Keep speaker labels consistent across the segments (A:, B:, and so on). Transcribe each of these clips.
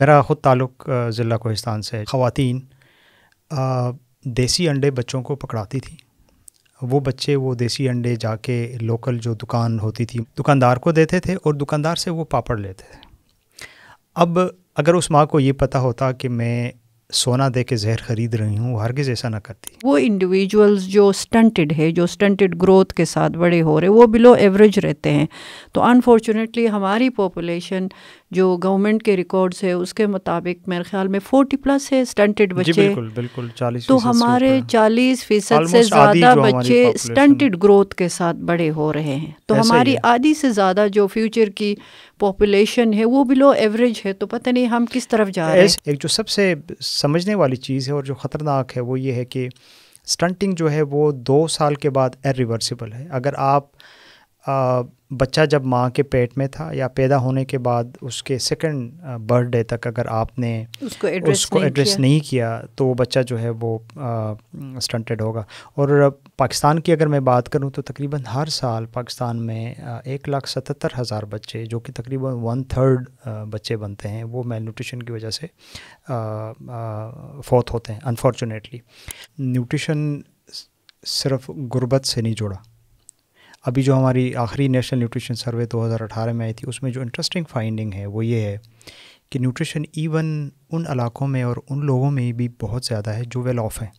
A: میرا خود تعلق ضلع کوہستان سے. خواتین دیسی انڈے بچوں کو پکڑاتی تھیں. وہ بچے وہ دیسی انڈے جا کے لوکل جو دکان ہوتی تھی دکاندار کو دیتے تھے اور دکاندار سے وہ پاپڑ لیتے تھے. اب اگر اس ماں کو یہ پتہ ہوتا کہ میں سونا دے کے زہر خرید رہی ہوں، ہرگز ایسا نہ کرتی.
B: وہ انڈیویجولز جو سٹنٹڈ ہے، جو سٹنٹڈ گروتھ کے ساتھ بڑے ہو رہے، وہ بلو ایوریج رہتے ہیں. تو انفارچونیٹلی ہماری پاپولیشن جو گورنمنٹ کے ریکارڈز ہے اس کے مطابق میرے خیال میں 40+ ہے سٹنٹڈ بچے.
A: جی بالکل 40%.
B: تو ہمارے 40% سے زیادہ بچے سٹنٹڈ گروتھ کے ساتھ بڑے ہو رہے ہیں. تو ہماری آدھی سے زیادہ جو فیوچر کی پاپولیشن ہے وہ بلو ایوریج ہے. تو پتہ نہیں ہم کس طرف جا رہے ہیں.
A: ایک جو سب سے سمجھنے والی چیز ہے اور جو خطرناک ہے وہ یہ ہے کہ سٹنٹنگ جو ہے وہ 2 سال کے بعد ایریورسیبل ہے. اگر آپ بچہ جب ماں کے پیٹ میں تھا یا پیدا ہونے کے بعد اس کے سیکنڈ برتھ ڈے تک اگر آپ نے اس کو ایڈریس نہیں کیا تو وہ بچہ جو ہے وہ سٹنٹڈ ہوگا. اور پاکستان کی اگر میں بات کروں تو تقریباً ہر سال پاکستان میں 1,77,000 بچے، جو کہ تقریباً 1/3 بچے بنتے ہیں، وہ میل نیوٹریشن کی وجہ سے فوت ہوتے ہیں. انفارچونیٹلی نیوٹریشن صرف غربت سے نہیں جڑا. ابھی جو ہماری آخری نیشنل نیوٹریشن سروے 2018 میں آئی تھی، اس میں جو انٹرسٹنگ فائنڈنگ ہے وہ یہ ہے کہ نیوٹریشن ایون ان علاقوں میں اور ان لوگوں میں بھی بہت زیادہ ہے جو ویل آف ہیں.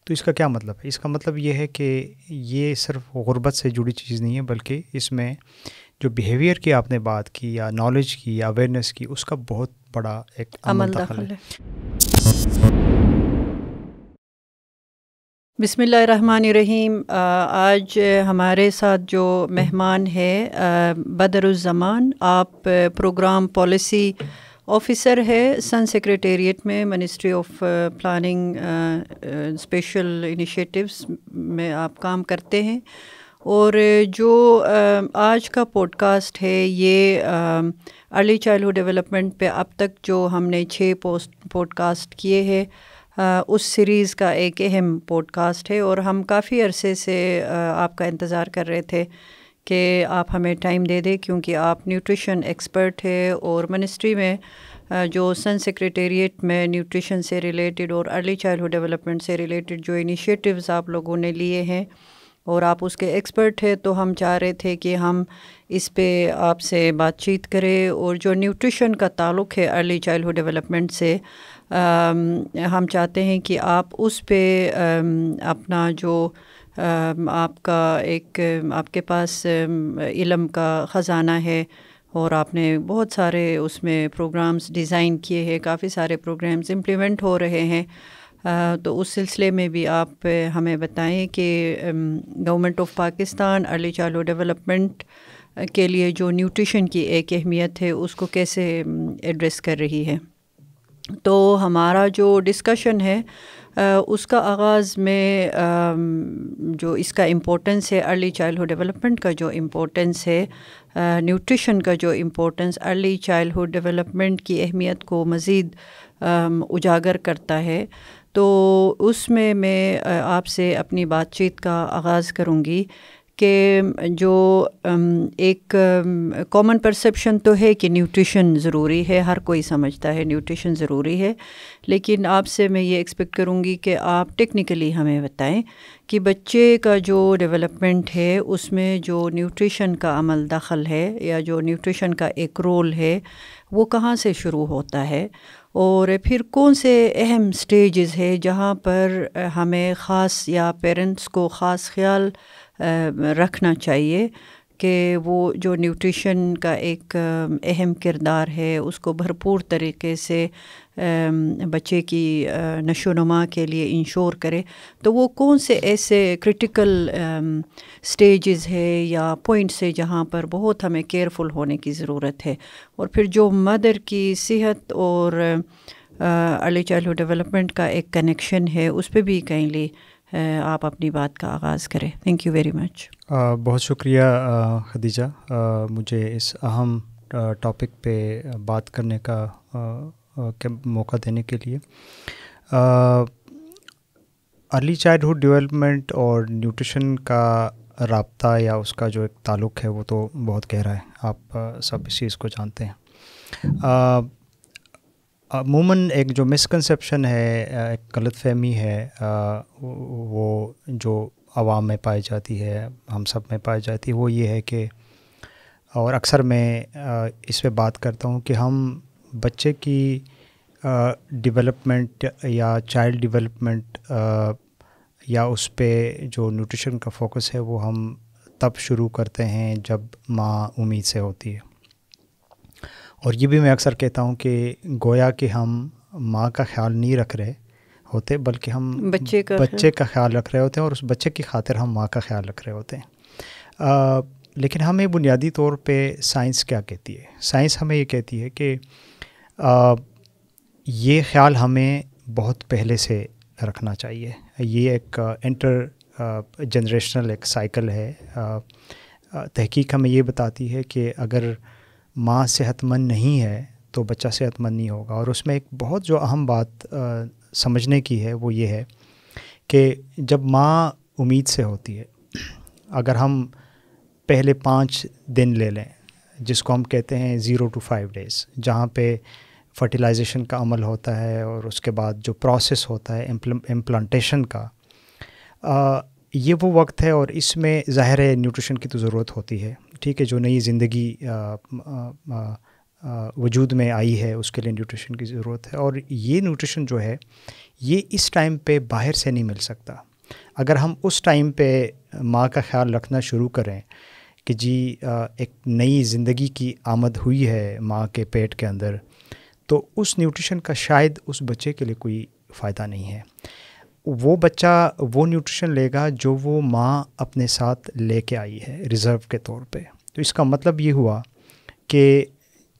A: تو اس کا کیا مطلب ہے؟ اس کا مطلب یہ ہے کہ یہ صرف غربت سے جڑی چیز نہیں ہے، بلکہ اس میں جو بیہیویئر کی آپ نے بات کی یا نالج کی یا اویئرنیس کی، اس کا بہت بڑا ایک عمل دخل ہے.
B: بسم اللہ الرحمن الرحیم. آج ہمارے ساتھ جو مہمان ہے بدر الزمان، آپ پروگرام پالیسی آفیسر ہے سن سیکریٹریٹ میں، ministry of planning special initiatives میں آپ کام کرتے ہیں. اور جو آج کا پوڈ کاسٹ ہے یہ ارلی چائلڈہڈ ڈیولپمنٹ پہ اب تک جو ہم نے 6 پوڈ کاسٹ کیے ہیں اس سیریز کا ایک اہم پوڈ کاسٹ ہے. اور ہم کافی عرصے سے آپ کا انتظار کر رہے تھے کہ آپ ہمیں ٹائم دے دیں، کیونکہ آپ نیوٹریشن ایکسپرٹ ہے اور منسٹری میں جو سن سیکریٹریٹ میں نیوٹریشن سے ریلیٹڈ اور ارلی چائلڈہڈ ڈیولپمنٹ سے ریلیٹڈ جو انیشیٹیوز آپ لوگوں نے لیے ہیں اور آپ اس کے ایکسپرٹ ہیں، تو ہم چاہ رہے تھے کہ ہم اس پہ آپ سے بات چیت کریں. اور جو نیوٹریشن کا تعلق ہے ارلی چائلڈہڈ ڈیولپمنٹ سے، ہم چاہتے ہیں کہ آپ اس پہ اپنا جو آپ کا ایک آپ کے پاس علم کا خزانہ ہے اور آپ نے بہت سارے اس میں پروگرامز ڈیزائن کیے ہیں، کافی سارے پروگرامز امپلیمنٹ ہو رہے ہیں. تو اس سلسلے میں بھی آپ ہمیں بتائیں کہ government of Pakistan early childhood development کے لیے جو نیوٹریشن کی ایک اہمیت ہے اس کو کیسے ایڈریس کر رہی ہے. تو ہمارا جو ڈسکشن ہے اس کا آغاز میں جو اس کا امپورٹنس ہے ارلی چائلڈہڈ ڈیولپمنٹ کا، جو امپورٹنس ہے نیوٹریشن کا، جو امپورٹنس ارلی چائلڈہڈ ڈیولپمنٹ کی اہمیت کو مزید اجاگر کرتا ہے. تو اس میں آپ سے اپنی بات چیت کا آغاز کروں گی کہ جو ایک کامن پرسیپشن تو ہے کہ نیوٹریشن ضروری ہے، ہر کوئی سمجھتا ہے نیوٹریشن ضروری ہے، لیکن آپ سے میں یہ ایکسپیکٹ کروں گی کہ آپ ٹیکنیکلی ہمیں بتائیں کہ بچے کا جو ڈیولپمنٹ ہے اس میں جو نیوٹریشن کا عمل دخل ہے یا جو نیوٹریشن کا ایک رول ہے وہ کہاں سے شروع ہوتا ہے، اور پھر کون سے اہم سٹیجز ہے جہاں پر ہمیں خاص یا پیرنٹس کو خاص خیال رکھنا چاہیے کہ وہ جو نیوٹریشن کا ایک اہم کردار ہے اس کو بھرپور طریقے سے بچے کی نشو و نما کے لیے انشور کرے. تو وہ کون سے ایسے کرٹیکل سٹیجز ہے یا پوائنٹس ہے جہاں پر بہت ہمیں کیئرفل ہونے کی ضرورت ہے، اور پھر جو مدر کی صحت اور ارلی چائلڈہڈ ڈیولپمنٹ کا ایک کنیکشن ہے اس پہ بھی کائنڈلی آپ اپنی بات کا آغاز کریں. تھینک یو ویری مچ.
A: بہت شکریہ خدیجہ، مجھے اس اہم ٹاپک پہ بات کرنے کا موقع دینے کے لیے. ارلی چائلڈہڈ ڈیولپمنٹ اور نیوٹریشن کا رابطہ یا اس کا جو ایک تعلق ہے وہ تو بہت گہرا ہے، آپ سب اس چیز کو جانتے ہیں. عموماً ایک جو مسکنسیپشن ہے، ایک غلط فہمی ہے، وہ جو عوام میں پائی جاتی ہے، ہم سب میں پائی جاتی ہے، وہ یہ ہے کہ، اور اکثر میں اس پہ بات کرتا ہوں کہ ہم بچے کی ڈیولپمنٹ یا چائلڈ ڈیولپمنٹ یا اس پہ جو نیوٹریشن کا فوکس ہے وہ ہم تب شروع کرتے ہیں جب ماں امید سے ہوتی ہے. اور یہ بھی میں اکثر کہتا ہوں کہ گویا کہ ہم ماں کا خیال نہیں رکھ رہے ہوتے، بلکہ ہم بچے کا خیال رکھ رہے ہوتے ہیں، اور اس بچے کی خاطر ہم ماں کا خیال رکھ رہے ہوتے ہیں. لیکن ہمیں بنیادی طور پہ سائنس کیا کہتی ہے؟ سائنس ہمیں یہ کہتی ہے کہ یہ خیال ہمیں بہت پہلے سے رکھنا چاہیے. یہ ایک انٹر جنریشنل ایک سائیکل ہے. تحقیق ہمیں یہ بتاتی ہے کہ اگر ماں صحت مند نہیں ہے تو بچہ صحت مند نہیں ہوگا. اور اس میں ایک بہت جو اہم بات سمجھنے کی ہے وہ یہ ہے کہ جب ماں امید سے ہوتی ہے، اگر ہم پہلے 5 دن لے لیں جس کو ہم کہتے ہیں 0 to 5 days، جہاں پہ فرٹیلائزیشن کا عمل ہوتا ہے اور اس کے بعد جو پروسیس ہوتا ہے امپلانٹیشن کا، یہ وہ وقت ہے، اور اس میں ظاہر ہے نیوٹریشن کی تو ضرورت ہوتی ہے. ٹھیک ہے، جو نئی زندگی وجود میں آئی ہے اس کے لیے نیوٹریشن کی ضرورت ہے، اور یہ نیوٹریشن جو ہے یہ اس ٹائم پہ باہر سے نہیں مل سکتا. اگر ہم اس ٹائم پہ ماں کا خیال رکھنا شروع کریں کہ جی ایک نئی زندگی کی آمد ہوئی ہے ماں کے پیٹ کے اندر، تو اس نیوٹریشن کا شاید اس بچے کے لیے کوئی فائدہ نہیں ہے. وہ بچہ وہ نیوٹریشن لے گا جو وہ ماں اپنے ساتھ لے کے آئی ہے ریزرو کے طور پہ. تو اس کا مطلب یہ ہوا کہ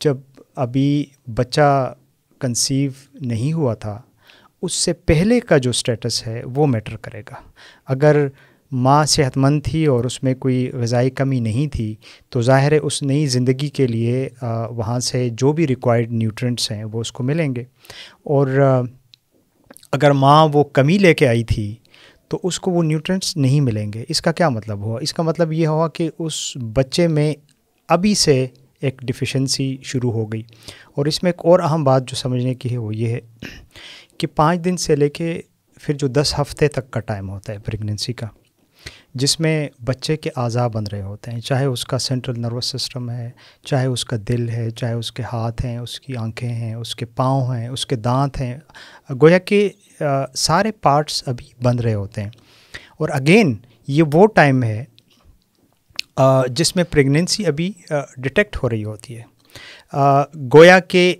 A: جب ابھی بچہ کنسیو نہیں ہوا تھا اس سے پہلے کا جو سٹیٹس ہے وہ میٹر کرے گا. اگر ماں صحت مند تھی اور اس میں کوئی غذائی کمی نہیں تھی تو ظاہر ہے اس نئی زندگی کے لیے وہاں سے جو بھی ریکوائرڈ نیوٹرینٹس ہیں وہ اس کو ملیں گے. اور اگر ماں وہ کمی لے کے آئی تھی تو اس کو وہ نیوٹرینٹس نہیں ملیں گے. اس کا کیا مطلب ہوا؟ اس کا مطلب یہ ہوا کہ اس بچے میں ابھی سے ایک ڈیفیشنسی شروع ہو گئی. اور اس میں ایک اور اہم بات جو سمجھنے کی ہے وہ یہ ہے کہ 5 دن سے لے کے پھر جو 10 ہفتے تک کا ٹائم ہوتا ہے پریگننسی کا، جس میں بچے کے اعضاء بن رہے ہوتے ہیں، چاہے اس کا سینٹرل نروس سسٹم ہے، چاہے اس کا دل ہے، چاہے اس کے ہاتھ ہیں، اس کی آنکھیں ہیں، اس کے پاؤں ہیں، اس کے دانت ہیں، گویا کہ سارے پارٹس ابھی بن رہے ہوتے ہیں. اور اگین یہ وہ ٹائم ہے جس میں پریگننسی ابھی ڈیٹیکٹ ہو رہی ہوتی ہے. گویا کہ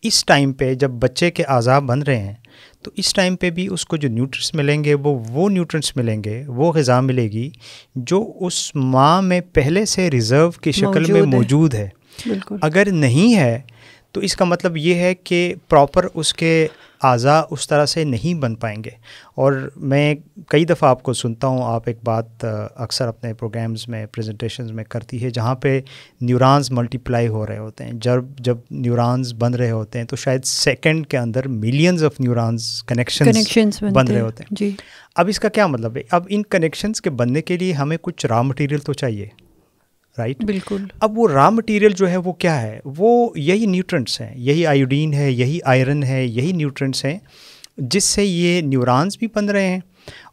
A: اس ٹائم پہ جب بچے کے اعضاء بن رہے ہیں تو اس ٹائم پہ بھی اس کو جو نیوٹرینٹس ملیں گے وہ نیوٹرینٹس ملیں گے، وہ غذا ملے گی جو اس ماں میں پہلے سے ریزرو کی شکل میں موجود ہے. اگر نہیں ہے تو اس کا مطلب یہ ہے کہ پراپر اس کے اعضاء اس طرح سے نہیں بن پائیں گے. اور میں کئی دفعہ آپ کو سنتا ہوں، آپ ایک بات اکثر اپنے پروگرامز میں پریزنٹیشنز میں کرتی ہے، جہاں پہ نیورانز ملٹیپلائی ہو رہے ہوتے ہیں. جب نیورانز بن رہے ہوتے ہیں تو شاید سیکنڈ کے اندر ملینز آف نیورانز کنیکشنز بن رہے ہوتے ہیں.
B: جی.
A: اب اس کا کیا مطلب ہے؟ اب ان کنیکشنز کے بننے کے لیے ہمیں کچھ را مٹیریل تو چاہیے، رائٹ؟
B: بالکل.
A: اب وہ را مٹیریل جو ہے وہ کیا ہے؟ وہ یہی نیوٹرینٹس ہیں، یہی آیوڈین ہے، یہی آئرن ہے، یہی نیوٹرینٹس ہیں جس سے یہ نیورانز بھی بن رہے ہیں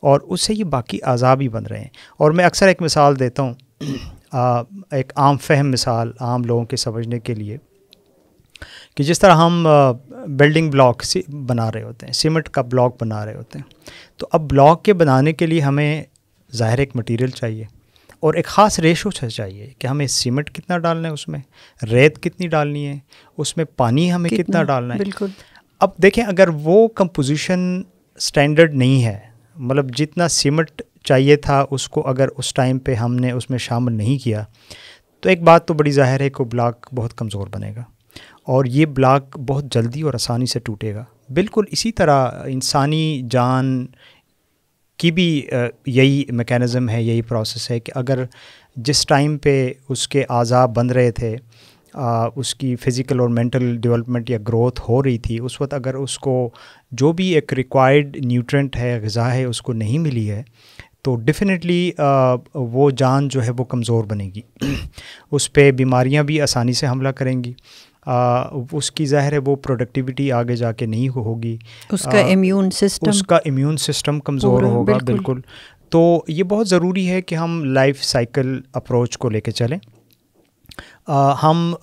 A: اور اس سے یہ باقی اعضاء بھی بن رہے ہیں. اور میں اکثر ایک مثال دیتا ہوں، ایک عام فہم مثال عام لوگوں کے سمجھنے کے لیے، کہ جس طرح ہم بلڈنگ بلاک بنا رہے ہوتے ہیں، سیمنٹ کا بلاک بنا رہے ہوتے ہیں، تو اب بلاک کے بنانے کے لیے ہمیں ظاہر ایک مٹیریل چاہیے اور ایک خاص ریشو چاہیے کہ ہمیں سیمنٹ کتنا ڈالنا ہے، اس میں ریت کتنی ڈالنی ہے، اس میں پانی ہمیں کتنا ڈالنا ہے.
B: بالکل.
A: اب دیکھیں اگر وہ کمپوزیشن سٹینڈرڈ نہیں ہے، مطلب جتنا سیمنٹ چاہیے تھا اس کو اگر اس ٹائم پہ ہم نے اس میں شامل نہیں کیا تو ایک بات تو بڑی ظاہر ہے کہ بلاک بہت کمزور بنے گا اور یہ بلاک بہت جلدی اور آسانی سے ٹوٹے گا. بالکل اسی طرح انسانی جان کی بھی یہی میکینزم ہے، یہی پروسیس ہے کہ اگر جس ٹائم پہ اس کے اعضاء بن رہے تھے، اس کی فزیکل اور مینٹل ڈیولپمنٹ یا گروتھ ہو رہی تھی، اس وقت اگر اس کو جو بھی ایک ریکوائرڈ نیوٹرینٹ ہے، غذا ہے، اس کو نہیں ملی ہے تو ڈیفینیٹلی وہ جان جو ہے وہ کمزور بنے گی. اس پہ بیماریاں بھی آسانی سے حملہ کریں گی. اس کی ظاہر ہے وہ پروڈکٹیوٹی آگے جا کے نہیں ہوگی,
B: اس کا امیون سسٹم
A: کمزور ہوگا. بالکل. تو یہ بہت ضروری ہے کہ ہم لائف سائیکل اپروچ کو لے کے چلیں. ہم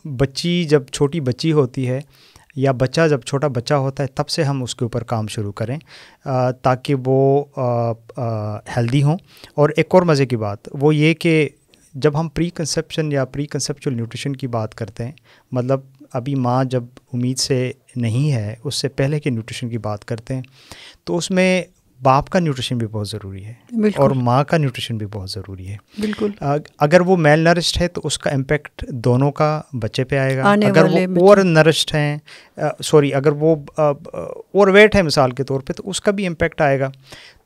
A: بچی جب چھوٹی بچی ہوتی ہے یا بچہ جب چھوٹا بچہ ہوتا ہے تب سے ہم اس کے اوپر کام شروع کریں تاکہ وہ ہیلدی ہوں. اور ایک اور مزے کی بات وہ یہ کہ جب ہم پری کنسیپشن یا پری کنسیپچول نیوٹریشن کی بات کرتے ہیں, مطلب ابھی ماں جب امید سے نہیں ہے اس سے پہلے کے نیوٹریشن کی بات کرتے ہیں, تو اس میں باپ کا نیوٹریشن بھی بہت ضروری ہے اور ماں کا نیوٹریشن بھی بہت ضروری ہے.
B: بالکل.
A: اگر وہ میل نرشڈ ہے تو اس کا امپیکٹ دونوں کا بچے پہ آئے گا. اگر وہ اوور نرشڈ ہیں اگر وہ اوور ویٹ ہے مثال کے طور پہ تو اس کا بھی امپیکٹ آئے گا.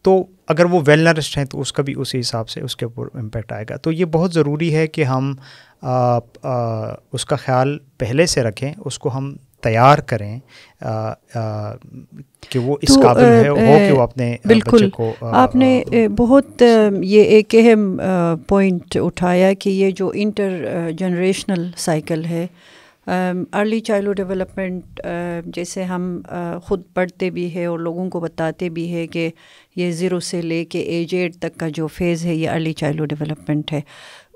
A: تو اگر وہ ویل نرشڈ ہیں تو اس کا بھی اسی حساب سے اس کے اوپر امپیکٹ آئے گا. تو یہ بہت ضروری ہے کہ ہم اس کا خیال پہلے سے رکھیں, اس کو ہم تیار کریں کہ وہ اس قابل ہو کہ وہ اپنے بچے کو.
B: آپ نے بہت یہ ایک اہم پوائنٹ اٹھایا کہ یہ جو انٹر جنریشنل سائیکل ہے, ارلی چائلڈہڈ ڈیولپمنٹ, جیسے ہم خود پڑھتے بھی ہے اور لوگوں کو بتاتے بھی ہے کہ یہ 0 سے لے کے ایج 8 تک کا جو فیز ہے یہ ارلی چائلڈہڈ ڈیولپمنٹ ہے,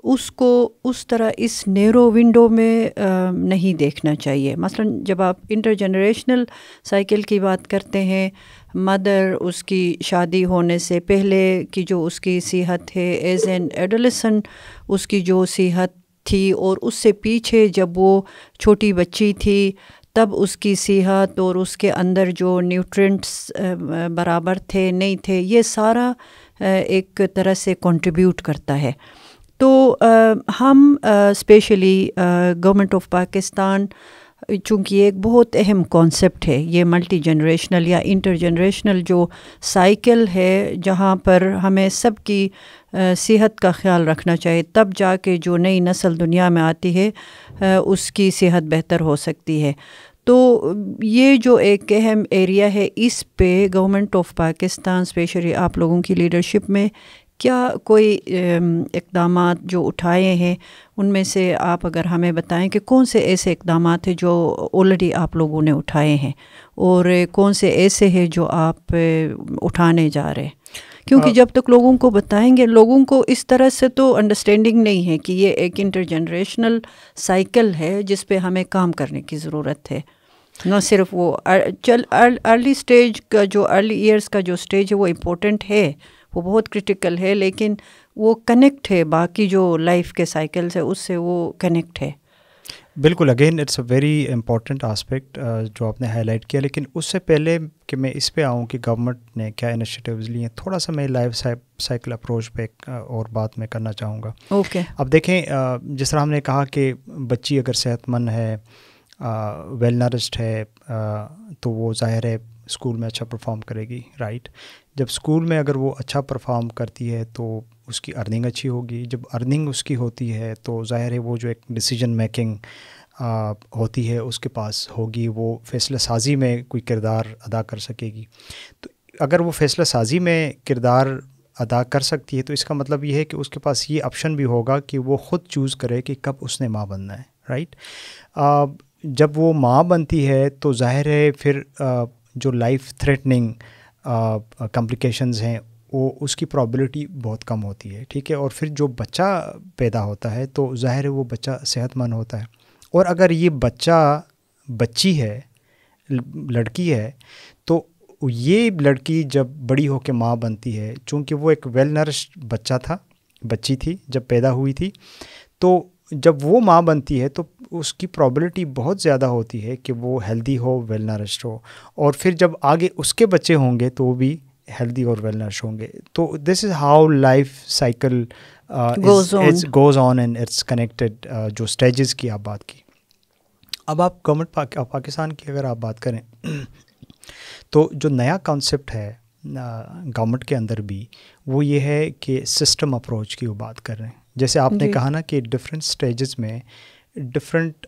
B: اس کو اس طرح اس نیرو ونڈو میں نہیں دیکھنا چاہیے. مثلا جب آپ انٹر جنریشنل سائیکل کی بات کرتے ہیں, مدر اس کی شادی ہونے سے پہلے کی جو اس کی صحت ہے, ایز این ایڈولسنٹ اس کی جو صحت تھی, اور اس سے پیچھے جب وہ چھوٹی بچی تھی تب اس کی صحت اور اس کے اندر جو نیوٹرینٹس برابر تھے نہیں تھے, یہ سارا ایک طرح سے کنٹریبیوٹ کرتا ہے. تو ہم اسپیشلی گورنمنٹ آف پاکستان, چونکہ یہ ایک بہت اہم کانسیپٹ ہے یہ ملٹی جنریشنل یا انٹر جنریشنل جو سائیکل ہے, جہاں پر ہمیں سب کی صحت کا خیال رکھنا چاہیے, تب جا کے جو نئی نسل دنیا میں آتی ہے اس کی صحت بہتر ہو سکتی ہے. تو یہ جو ایک اہم ایریا ہے, اس پہ گورنمنٹ آف پاکستان اسپیشلی آپ لوگوں کی لیڈرشپ میں کیا کوئی اقدامات جو اٹھائے ہیں, ان میں سے آپ اگر ہمیں بتائیں کہ کون سے ایسے اقدامات ہیں جو آلریڈی آپ لوگوں نے اٹھائے ہیں اور کون سے ایسے ہیں جو آپ اٹھانے جا رہے ہیں, کیونکہ جب تک لوگوں کو بتائیں گے, لوگوں کو اس طرح سے تو انڈرسٹینڈنگ نہیں ہے کہ یہ ایک انٹر جنریشنل سائیکل ہے جس پہ ہمیں کام کرنے کی ضرورت ہے. نہ صرف وہ ارلی سٹیج کا جو ارلی ایئرس کا جو سٹیج ہے وہ امپورٹنٹ ہے, وہ بہت کرٹیکل ہے, لیکن وہ کنیکٹ ہے باقی جو لائف کے سائیکلز ہے اس سے وہ کنیکٹ ہے.
A: بالکل, again it's a very important aspect جو آپ نے ہائی لائٹ کیا. لیکن اس سے پہلے کہ میں اس پہ آؤں کہ گورنمنٹ نے کیا انیشیٹیوز لیے ہیں, تھوڑا سا میں لائف سائیکل اپروچ پہ اور بات میں کرنا چاہوں گا.
B: اوکے.
A: اب دیکھیں, جس طرح ہم نے کہا کہ بچی اگر صحت مند ہے, ویل نرسڈ ہے, تو وہ ظاہر ہے اسکول میں اچھا پرفارم کرے گی, رائٹ. جب اسکول میں اگر وہ اچھا پرفارم کرتی ہے تو اس کی ارننگ اچھی ہوگی. جب ارننگ اس کی ہوتی ہے تو ظاہر ہے وہ جو ایک ڈیسیجن میکنگ ہوتی ہے اس کے پاس ہوگی, وہ فیصلہ سازی میں کوئی کردار ادا کر سکے گی. تو اگر وہ فیصلہ سازی میں کردار ادا کر سکتی ہے تو اس کا مطلب یہ ہے کہ اس کے پاس یہ آپشن بھی ہوگا کہ وہ خود چوز کرے کہ کب اس نے ماں بننا ہے, رائٹ. جب وہ ماں بنتی ہے تو ظاہر ہے پھر جو لائف تھریٹننگ کمپلیکیشنز ہیں وہ اس کی پرابلٹی بہت کم ہوتی ہے, ٹھیک ہے. اور پھر جو بچہ پیدا ہوتا ہے تو ظاہر ہے وہ بچہ صحت مند ہوتا ہے. اور اگر یہ بچی ہے, لڑکی ہے, تو یہ لڑکی جب بڑی ہو کے ماں بنتی ہے, چونکہ وہ ایک ویل نرشڈ بچی تھی جب پیدا ہوئی تھی, تو جب وہ ماں بنتی ہے تو اس کی پرابلٹی بہت زیادہ ہوتی ہے کہ وہ ہیلدی ہو, ویل نرشڈ ہو. اور پھر جب آگے اس کے بچے ہوں گے تو وہ بھی ہیلدی اور ویل نرشڈ ہوں گے. تو this is how life cycle goes on and it's connected. جو اسٹیجز کی آپ بات کی, اب آپ گورنمنٹ پاکستان کی اگر آپ بات کریں تو جو نیا کانسیپٹ ہے گورنمنٹ کے اندر بھی وہ یہ ہے کہ سسٹم اپروچ کی وہ بات کر رہے ہیں. جیسے آپ نے کہا نا کہ ڈفرینٹ اسٹیجز میں ڈفرینٹ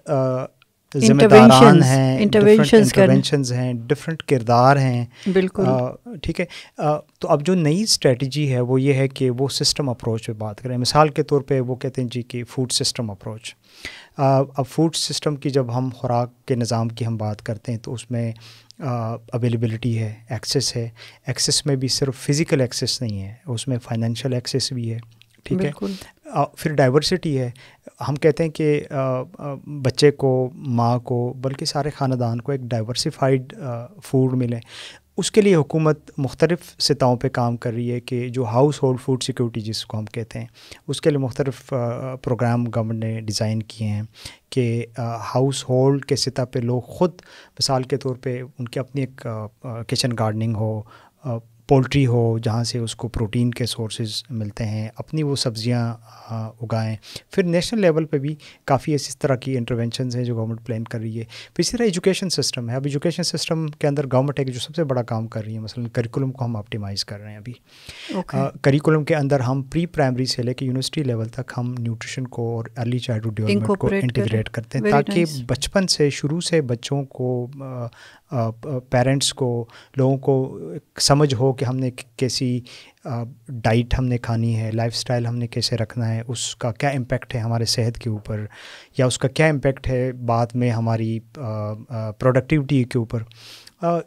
A: ذمہ داران ہیں, انٹرونشنز ہیں, ڈفرینٹ کردار ہیں.
B: بالکل
A: ٹھیک ہے. تو اب جو نئی اسٹریٹجی ہے وہ یہ ہے کہ وہ سسٹم اپروچ پہ بات کریں. مثال کے طور پہ وہ کہتے ہیں جی کہ فوڈ سسٹم اپروچ. اب فوڈ سسٹم کی جب ہم خوراک کے نظام کی ہم بات کرتے ہیں تو اس میں اویلیبلٹی ہے، ایکسیس ہے. ایکسیس میں بھی صرف فزیکل ایکسیس نہیں ہے، اس میں فائنینشیل ایکسیس بھی ہے. ٹھیک ہے. پھر ڈائیورسٹی ہے. ہم کہتے ہیں کہ بچے کو، ماں کو، بلکہ سارے خاندان کو ایک ڈائیورسیفائڈ فوڈ ملے. اس کے لیے حکومت مختلف سطحوں پہ کام کر رہی ہے کہ جو ہاؤس ہولڈ فوڈ سیکورٹی جس کو ہم کہتے ہیں، اس کے لیے مختلف پروگرام گورنمنٹ نے ڈیزائن کیے ہیں کہ ہاؤس ہولڈ کے سطح پہ لوگ خود، مثال کے طور پہ ان کی اپنی ایک کچن گارڈننگ ہو، پولٹری ہو جہاں سے اس کو پروٹین کے سورسز ملتے ہیں، اپنی وہ سبزیاں اگائیں. پھر نیشنل لیول پہ بھی کافی اس طرح کی انٹرونشنز ہیں جو گورنمنٹ پلان کر رہی ہے. پھر اسی طرح ایجوکیشن سسٹم ہے. اب ایجوکیشن سسٹم کے اندر گورنمنٹ ہے کہ جو سب سے بڑا کام کر رہی ہے، مثلا کریکولم کو ہم آپٹیمائز کر رہے ہیں. ابھی کریکولم کے اندر ہم پری پرائمری سے لے کے یونیورسٹی لیول تک ہم نیوٹریشن کو اور ارلی چائلڈہڈ ڈیولپمنٹ کو انٹیگریٹ کرتے ہیں، تاکہ بچپن سے، شروع سے بچوں کو، پیرنٹس کو، لوگوں کو سمجھ ہو کہ ہم نے کیسی ڈائٹ ہم نے کھانی ہے، لائف سٹائل ہم نے کیسے رکھنا ہے، اس کا کیا امپیکٹ ہے ہمارے صحت کے اوپر، یا اس کا کیا امپیکٹ ہے بعد میں ہماری پروڈکٹیوٹی کے اوپر.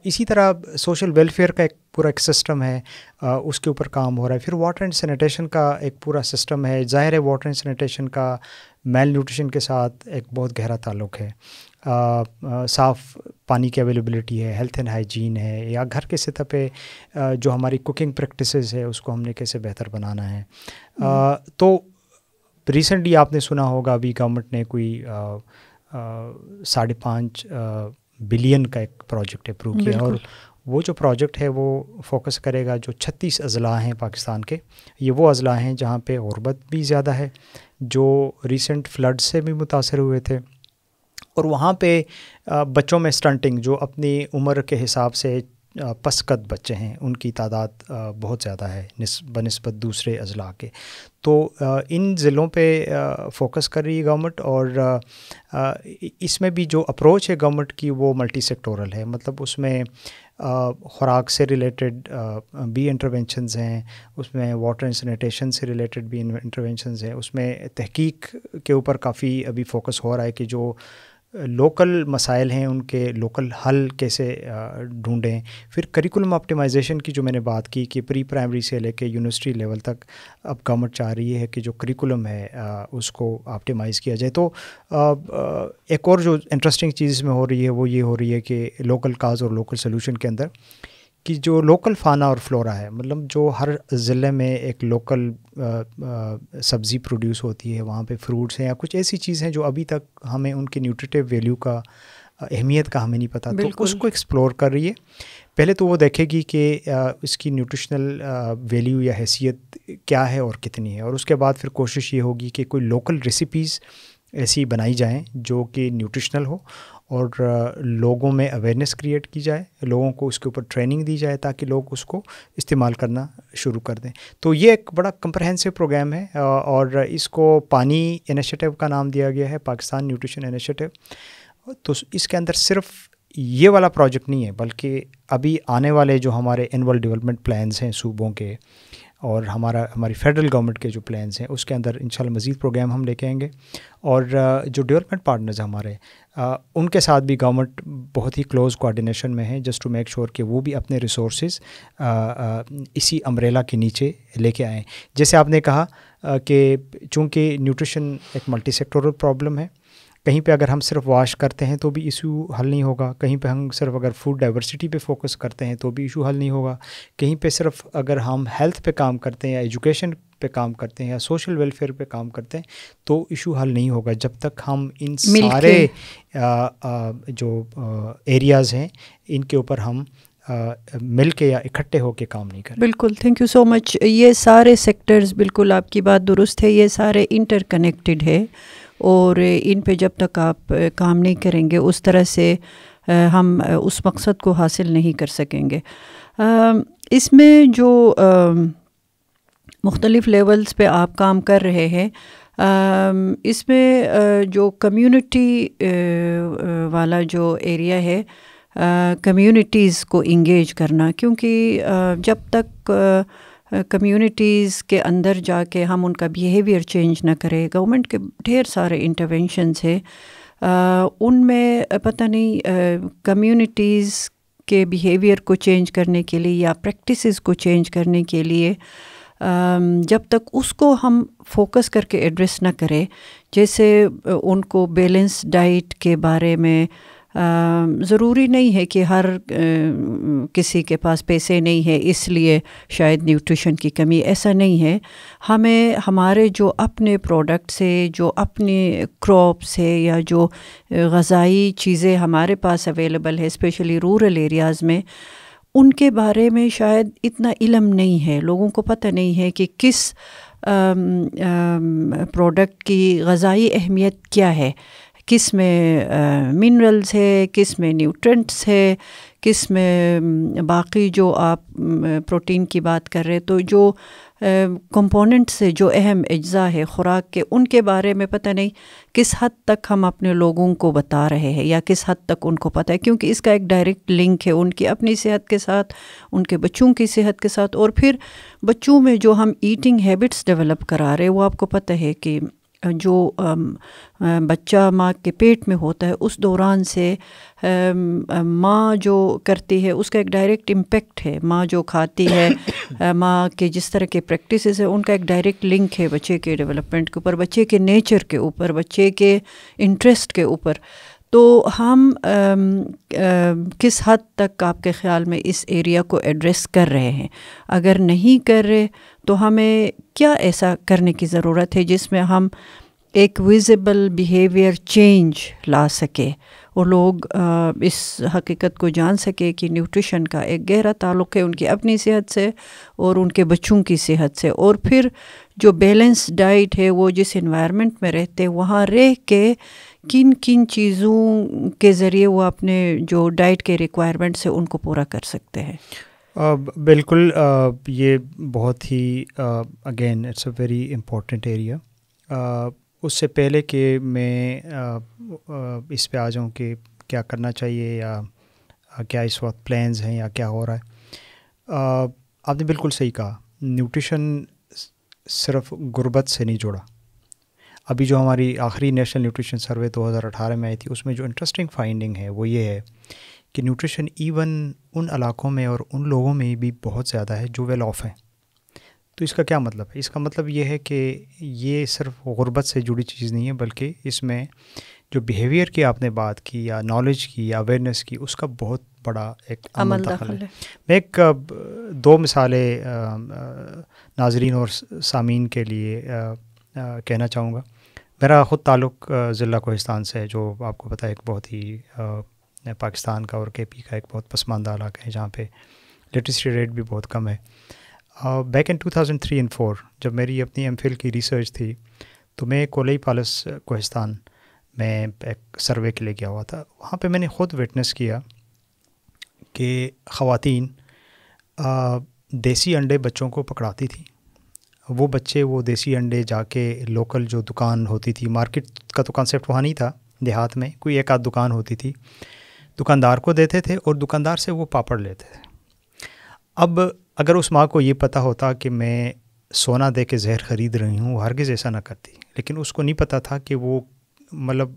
A: اسی طرح سوشل ویلفیئر کا ایک پورا ایک سسٹم ہے، اس کے اوپر کام ہو رہا ہے. پھر واٹر اینڈ سینیٹیشن کا ایک پورا سسٹم ہے. ظاہر ہے واٹر اینڈ سینیٹیشن کا میل نیوٹریشن کے ساتھ ایک بہت گہرا تعلق ہے. صاف پانی کی اویلیبلٹی ہے، ہیلتھ اینڈ ہائیجین ہے، یا گھر کے سطح پہ جو ہماری کوکنگ پریکٹسز ہے اس کو ہم نے کیسے بہتر بنانا ہے. تو ریسنٹلی آپ نے سنا ہوگا ابھی گورنمنٹ نے کوئی 5.5 بلین کا ایک پروجیکٹ اپروو کیا، اور وہ جو پروجیکٹ ہے وہ فوکس کرے گا جو 36 اضلاع ہیں پاکستان کے. یہ وہ اضلاع ہیں جہاں پہ غربت بھی زیادہ ہے، جو ریسنٹ فلڈ سے بھی متاثر ہوئے تھے، اور وہاں پہ بچوں میں سٹنٹنگ، جو اپنی عمر کے حساب سے پس قد بچے ہیں، ان کی تعداد بہت زیادہ ہے بنسبت دوسرے اضلاع کے. تو ان ضلعوں پہ فوکس کر رہی ہے گورنمنٹ، اور اس میں بھی جو اپروچ ہے گورنمنٹ کی وہ ملٹی سیکٹورل ہے. مطلب اس میں خوراک سے ریلیٹڈ بھی انٹرونشنز ہیں، اس میں واٹر اینڈ سینیٹیشن سے ریلیٹڈ بھی انٹرونشنز ہیں، اس میں تحقیق کے اوپر کافی ابھی فوکس ہو رہا ہے کہ جو لوکل مسائل ہیں ان کے لوکل حل کیسے ڈھونڈیں. پھر کریکولم آپٹیمائزیشن کی جو میں نے بات کی کہ پری پرائمری سے لے کے یونیورسٹی لیول تک اب گورنمنٹ چاہ رہی ہے کہ جو کریکولم ہے اس کو آپٹیمائز کیا جائے. تو ایک اور جو انٹرسٹنگ چیز میں ہو رہی ہے وہ یہ ہو رہی ہے کہ لوکل کاز اور لوکل سلوشن کے اندر کہ جو لوکل فانا اور فلورا ہے، مطلب جو ہر ضلع میں ایک لوکل سبزی پروڈیوس ہوتی ہے، وہاں پہ فروٹس ہیں یا کچھ ایسی چیز ہیں جو ابھی تک ہمیں ان کے نیوٹریٹیو ویلیو کا، اہمیت کا ہمیں نہیں پتہ، تو اس کو ایکسپلور کر رہی ہے. پہلے تو وہ دیکھے گی کہ اس کی نیوٹریشنل ویلیو یا حیثیت کیا ہے اور کتنی ہے، اور اس کے بعد پھر کوشش یہ ہوگی کہ کوئی لوکل ریسیپیز ایسی بنائی جائیں جو کہ نیوٹریشنل ہو، اور لوگوں میں اویئرنیس کریٹ کی جائے، لوگوں کو اس کے اوپر ٹریننگ دی جائے تاکہ لوگ اس کو استعمال کرنا شروع کر دیں. تو یہ ایک بڑا کمپریہنسو پروگرام ہے، اور اس کو پانی انیشیٹو کا نام دیا گیا ہے، پاکستان نیوٹریشن انیشیٹو. تو اس کے اندر صرف یہ والا پروجیکٹ نہیں ہے، بلکہ ابھی آنے والے جو ہمارے اینول ڈیولپمنٹ پلانز ہیں صوبوں کے، اور ہماری فیڈرل گورنمنٹ کے جو پلانز ہیں، اس کے اندر انشاءاللہ مزید پروگرام ہم لے کے آئیں گے. اور جو ڈیولپمنٹ پارٹنرز ہمارے، ان کے ساتھ بھی گورنمنٹ بہت ہی کلوز کوآرڈینیشن میں ہے، جسٹ ٹو میک شور کہ وہ بھی اپنے ریسورسز اسی امبریلا کے نیچے لے کے آئیں. جیسے آپ نے کہا کہ چونکہ نیوٹریشن ایک ملٹی سیکٹورل پرابلم ہے، کہیں پہ اگر ہم صرف واش کرتے ہیں تو بھی ایشو حل نہیں ہوگا، کہیں پہ ہم صرف اگر فوڈ ڈائیورسٹی پہ فوکس کرتے ہیں تو بھی ایشو حل نہیں ہوگا، کہیں پہ صرف اگر ہم ہیلتھ پہ کام کرتے ہیں یا ایجوکیشن پہ کام کرتے ہیں یا سوشل ویلفیئر پہ کام کرتے ہیں تو ایشو حل نہیں ہوگا جب تک ہم ان سارے جو ایریاز ہیں ان کے اوپر ہم مل کے یا اکٹھے ہو کے کام نہیں کریں.
B: بالکل، تھینک یو سو مچ. یہ سارے سیکٹرز، بالکل آپ کی بات درست ہے، یہ سارے انٹر کنیکٹڈ ہے، اور ان پہ جب تک آپ کام نہیں کریں گے اس طرح سے ہم اس مقصد کو حاصل نہیں کر سکیں گے. اس میں جو مختلف لیولز پہ آپ کام کر رہے ہیں، اس میں جو کمیونٹی والا جو ایریا ہے، کمیونٹیز کو انگیج کرنا، کیونکہ جب تک کمیونٹیز کے اندر جا کے ہم ان کا بیہیویئر چینج نہ کریں. گورنمنٹ کے ڈھیر سارے انٹرونشنز ہیں, ان میں پتہ نہیں کمیونٹیز کے بیہیویئر کو چینج کرنے کے لیے یا پریکٹسز کو چینج کرنے کے لیے جب تک اس کو ہم فوکس کر کے ایڈریس نہ کریں, جیسے ان کو بیلنس ڈائٹ کے بارے میں ضروری نہیں ہے کہ ہر کسی کے پاس پیسے نہیں ہے اس لیے شاید نیوٹریشن کی کمی, ایسا نہیں ہے. ہمیں ہمارے جو اپنے پروڈکٹس ہے, جو اپنے کراپس ہے, یا جو غذائی چیزیں ہمارے پاس اویلیبل ہے اسپیشلی رورل ایریاز میں, ان کے بارے میں شاید اتنا علم نہیں ہے. لوگوں کو پتہ نہیں ہے کہ کس پروڈکٹ کی غذائی اہمیت کیا ہے, کس میں منرلز ہے, کس میں نیوٹرنٹس ہے, کس میں باقی جو آپ پروٹین کی بات کر رہے تو جو کمپوننٹس ہے, جو اہم اجزاء ہے خوراک کے, ان کے بارے میں پتہ نہیں کس حد تک ہم اپنے لوگوں کو بتا رہے ہیں یا کس حد تک ان کو پتہ ہے, کیونکہ اس کا ایک ڈائریکٹ لنک ہے ان کی اپنی صحت کے ساتھ, ان کے بچوں کی صحت کے ساتھ. اور پھر بچوں میں جو ہم ایٹنگ ہیبٹس ڈیولپ کرا رہے, وہ آپ کو پتہ ہے کہ جو بچہ ماں کے پیٹ میں ہوتا ہے اس دوران سے ماں جو کرتی ہے اس کا ایک ڈائریکٹ امپیکٹ ہے. ماں جو کھاتی ہے, ماں کے جس طرح کے پریکٹسز ہیں, ان کا ایک ڈائریکٹ لنک ہے بچے کے ڈیولپمنٹ کے اوپر, بچے کے نیچر کے اوپر, بچے کے انٹرسٹ کے اوپر. تو ہم کس حد تک آپ کے خیال میں اس ایریا کو ایڈریس کر رہے ہیں؟ اگر نہیں کر رہے تو ہمیں کیا ایسا کرنے کی ضرورت ہے جس میں ہم ایک ویزیبل بیہیویئر چینج لا سکے اور لوگ اس حقیقت کو جان سکے کہ نیوٹریشن کا ایک گہرا تعلق ہے ان کی اپنی صحت سے اور ان کے بچوں کی صحت سے. اور پھر جو بیلنس ڈائٹ ہے وہ جس انوائرمنٹ میں رہتے وہاں رہ کے کن کن چیزوں کے ذریعے وہ اپنے جو ڈائٹ کے ریکوائرمنٹس ہیں ان کو پورا کر سکتے ہیں.
A: بالکل, یہ بہت ہی again it's a very important area. اس سے پہلے کہ میں اس پہ آ جاؤں کہ کیا کرنا چاہیے یا کیا اس وقت پلانز ہیں یا کیا ہو رہا ہے, آپ نے بالکل صحیح کہا. نیوٹریشن صرف غربت سے نہیں جڑا. ابھی جو ہماری آخری نیشنل نیوٹریشن سروے 2018 میں آئی تھی, اس میں جو انٹرسٹنگ فائنڈنگ ہے وہ یہ ہے کہ نیوٹریشن ایون ان علاقوں میں اور ان لوگوں میں بھی بہت زیادہ ہے جو ویل آف ہیں. تو اس کا کیا مطلب ہے؟ اس کا مطلب یہ ہے کہ یہ صرف غربت سے جڑی چیز نہیں ہے, بلکہ اس میں جو بیہیویئر کی آپ نے بات کی یا نالج کی یا اویئرنیس کی, اس کا بہت بڑا ایک عمل دخل ہے. میں ایک 2 مثالیں ناظرین اور سامعین کے لیے کہنا چاہوں گا. میرا خود تعلق ضلع کوہستان سے ہے, جو آپ کو پتہ ہے ایک بہت ہی پاکستان کا اور کے پی کا ایک بہت پسماندہ علاقہ ہے جہاں پہ لٹریسی ریٹ بھی بہت کم ہے. بیک ان 2003 and 4 جب میری اپنی ایم فل کی ریسرچ تھی تو میں کولی پالس کوہستان میں ایک سروے کے لیے گیا ہوا تھا. وہاں پہ میں نے خود وٹنس کیا کہ خواتین دیسی انڈے بچوں کو پکڑاتی تھیں. وہ بچے وہ دیسی انڈے جا کے لوکل جو دکان ہوتی تھی, مارکیٹ کا تو کانسیپٹ وہاں نہیں تھا, دیہات میں کوئی ایک آدھ دکان ہوتی تھی, دکاندار کو دیتے تھے اور دکاندار سے وہ پاپڑ لیتے تھے. اب اگر اس ماں کو یہ پتہ ہوتا کہ میں سونا دے کے زہر خرید رہی ہوں, وہ ہرگز ایسا نہ کرتی. لیکن اس کو نہیں پتہ تھا کہ وہ مطلب